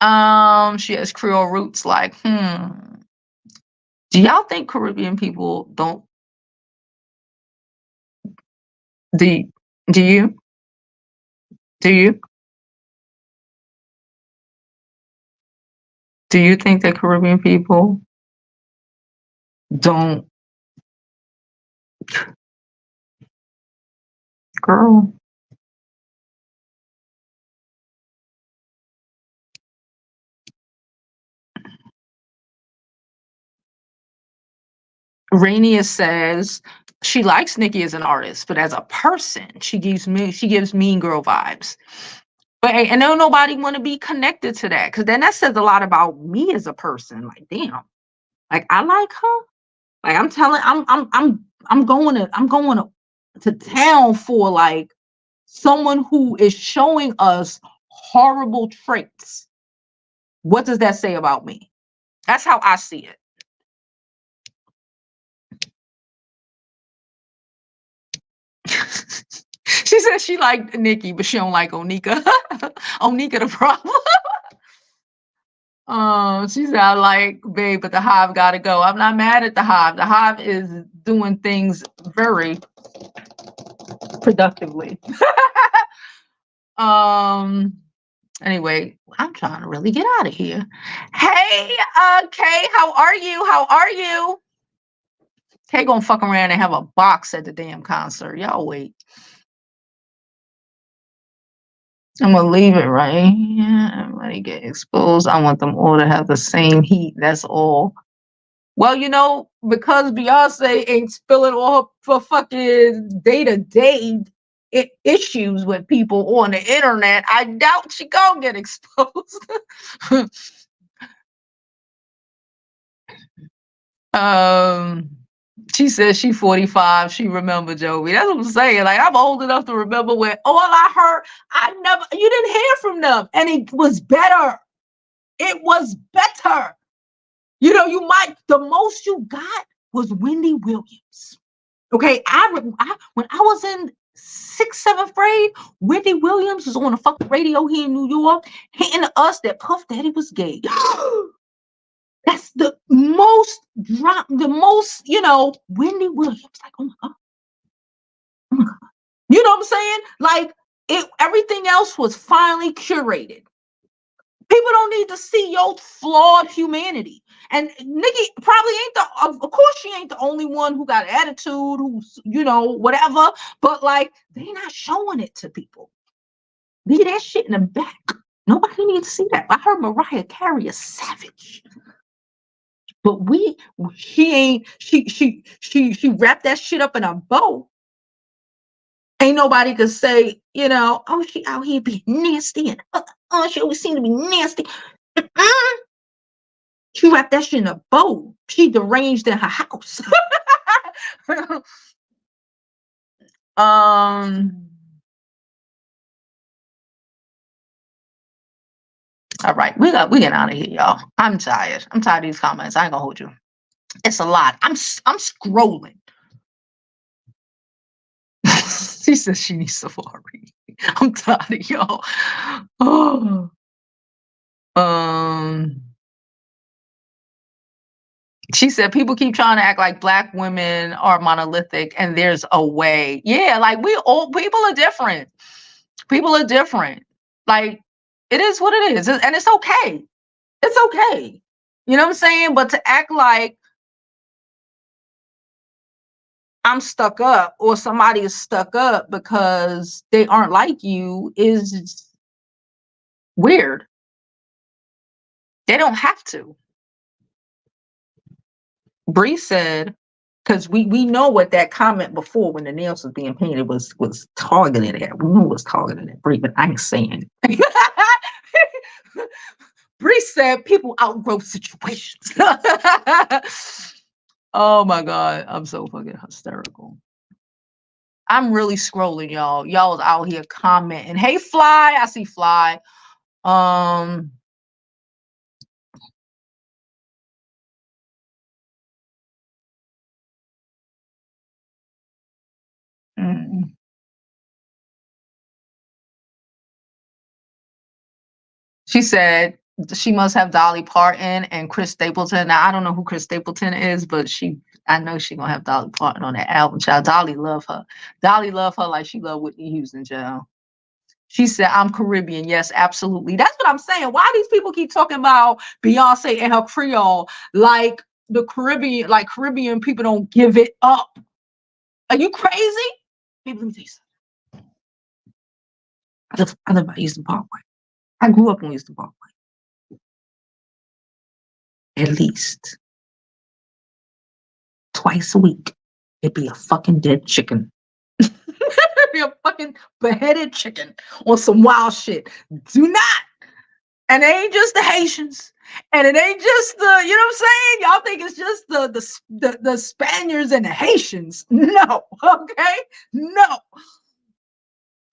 down. She has Creole roots. Like, do y'all think Caribbean people don't? Do you? Do you? Do you think that Caribbean people don't? Girl. Rainier says she likes Nicki as an artist, but as a person, she gives Mean Girl vibes. But and don't nobody want to be connected to that, because then that says a lot about me as a person. Like, damn, like I like her. Like I'm going to town for like someone who is showing us horrible traits. What does that say about me? That's how I see it. She says she liked Nicki, but she don't like Onika. Onika the problem. She said, I like Bey, but the Hive gotta go. I'm not mad at the Hive. The Hive is doing things very productively. Anyway, I'm trying to really get out of here. Hey, Kay, how are you? How are you? Kay gonna fuck around and have a box at the damn concert. Y'all wait. I'm gonna leave it right here. Everybody get exposed. I want them all to have the same heat. That's all. Well, you know, because Beyonce ain't spilling all her fucking day-to-day issues with people on the internet, I doubt she gonna get exposed. She says she 45. She remember Jovi. That's what I'm saying. Like, I'm old enough to remember when all I heard, you didn't hear from them. And it was better. It was better. You know, the most you got was Wendy Williams. Okay. When I was in 6th, 7th grade, Wendy Williams was on the fucking radio here in New York, hitting us that Puff Daddy was gay. That's the most, you know, Wendy Williams. Like, oh my God. Oh my God. You know what I'm saying? Like, everything else was finally curated. People don't need to see your flawed humanity. And Nicki probably ain't of course she ain't the only one who got attitude, who's, you know, whatever. But like, they not showing it to people. Leave that shit in the back. Nobody needs to see that. I heard Mariah Carey a savage. But she wrapped that shit up in a bow. Ain't nobody could say, you know, oh, she out here being nasty and she always seems to be nasty. She wrapped that shit in a bow. She deranged in her house. All right, we get out of here, y'all. I'm tired. I'm tired of these comments. I ain't gonna hold you. It's a lot. I'm scrolling. She says she needs Safari. I'm tired of y'all. Oh. She said people keep trying to act like black women are monolithic and there's a way. Yeah, like we all people are different. People are different. Like it is what it is. And it's okay. It's okay. You know what I'm saying? But to act like I'm stuck up or somebody is stuck up because they aren't like you is weird. They don't have to. Bree said, because we know what that comment before when the nails was being painted was targeted at. We knew it was targeted at Bree, but I ain't saying it. Bree said people outgrow situations. Oh my God, I'm so fucking hysterical. I'm really scrolling, y'all. Y'all is out here commenting. Hey, Fly, I see Fly. She said she must have Dolly Parton and Chris Stapleton. Now I don't know who Chris Stapleton is, but I know she gonna have Dolly Parton on that album. Child, Dolly love her. Dolly love her like she loved Whitney Houston, child. She said, I'm Caribbean. Yes, absolutely. That's what I'm saying. Why these people keep talking about Beyonce and her Creole like the Caribbean, like Caribbean people don't give it up. Are you crazy? Baby, let me tell you something. I live by Eastern Parkway. I grew up on Eastern Parkway. At least twice a week, it'd be a fucking dead chicken. It'd be a fucking beheaded chicken or some wild shit. Do not. And it ain't just the Haitians. And it ain't just the, you know what I'm saying? Y'all think it's just the Spaniards and the Haitians. No, okay? No.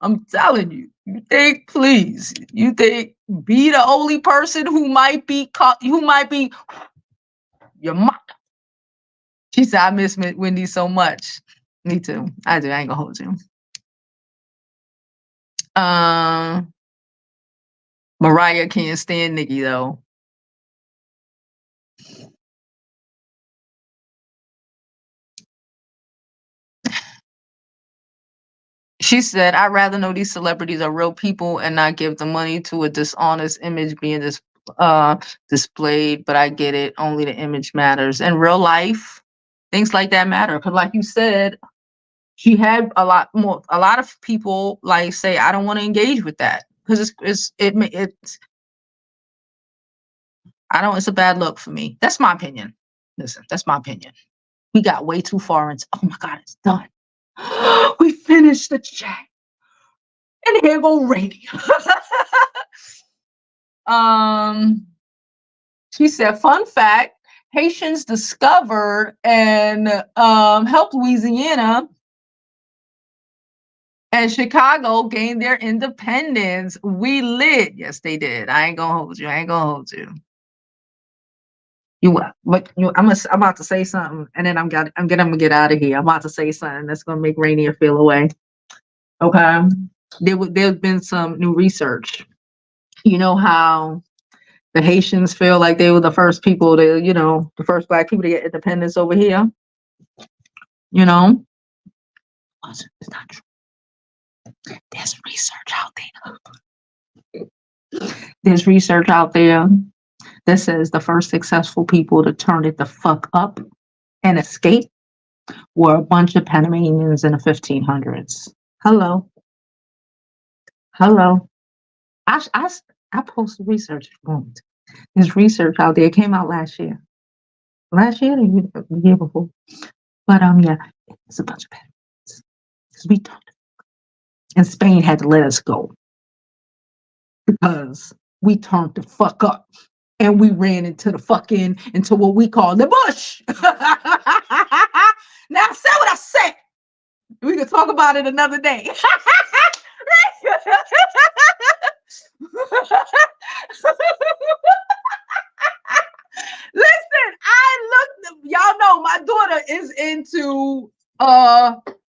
I'm telling you. You think, please, you think be the only person who might be your mother. She said, I miss Wendy so much. Me too. I do. I ain't gonna hold you. Mariah can't stand Nicki though. She said, I'd rather know these celebrities are real people and not give the money to a dishonest image being displayed. But I get it. Only the image matters. In real life, things like that matter. Because like you said, she had a lot of people like say, I don't want to engage with that. Because it's a bad look for me. That's my opinion. Listen, that's my opinion. We got way too far into, oh my God, it's done. We finished the chat. And here go radio. She said, fun fact, Haitians discovered and helped Louisiana and Chicago gain their independence. We lit. Yes, they did. I ain't gonna hold you. I'm about to say something, and then I'm gonna get out of here. I'm about to say something that's gonna make Rainier feel away. Okay, there's been some new research. You know how the Haitians feel like they were the first people to, the first black people to get independence over here. You know, it's not true. There's research out there. There's research out there that says the first successful people to turn it the fuck up and escape were a bunch of Panamanians in the 1500s. Hello. I posted research. There's research out there. It came out last year. Last year or the year before. But yeah, it's a bunch of Panamanians. Because we turned it. And Spain had to let us go. Because we turned the fuck up. And we ran into what we call the bush. Now I said what I said. We can talk about it another day. Listen, y'all know my daughter is into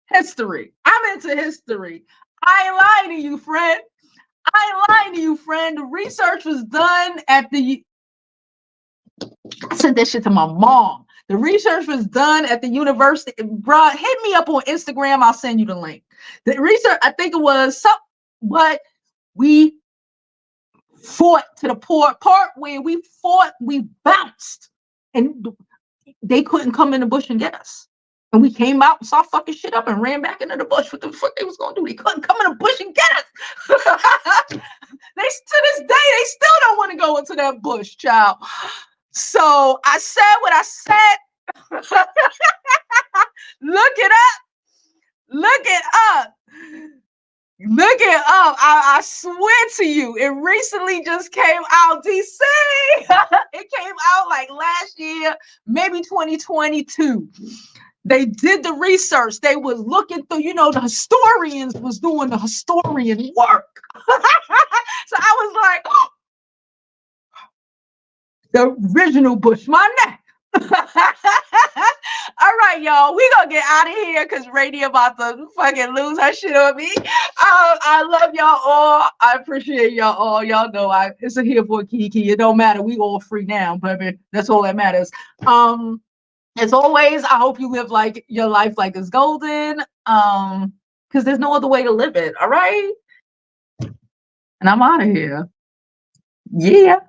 history. I'm into history. I ain't lying to you, friend. I ain't lying to you, friend. The research was done at the. I sent that shit to my mom. The research was done at the university. Bruh, hit me up on Instagram. I'll send you the link. The research, I think it was some, but we fought to the part where we fought, we bounced, and they couldn't come in the bush and get us. And we came out and saw fucking shit up and ran back into the bush. What the fuck they was gonna do? They couldn't come in the bush and get us. They to this day, they still don't want to go into that bush, child. So I said what I said. Look it up. Look it up. Look it up. I swear to you, it recently just came out, DC. It came out like last year, maybe 2022. They did the research. They was looking through, the historians was doing the historian work. So I was like, oh, the original Bush, my neck. All right, y'all, we gonna get out of here because Rainy about to fucking lose her shit on me. I love y'all all. I appreciate y'all all. Y'all know it's a here for Kiki. It don't matter. We all free now, baby. That's all that matters. As always, I hope you live like your life like it's golden. Because there's no other way to live it. All right. And I'm out of here. Yeah.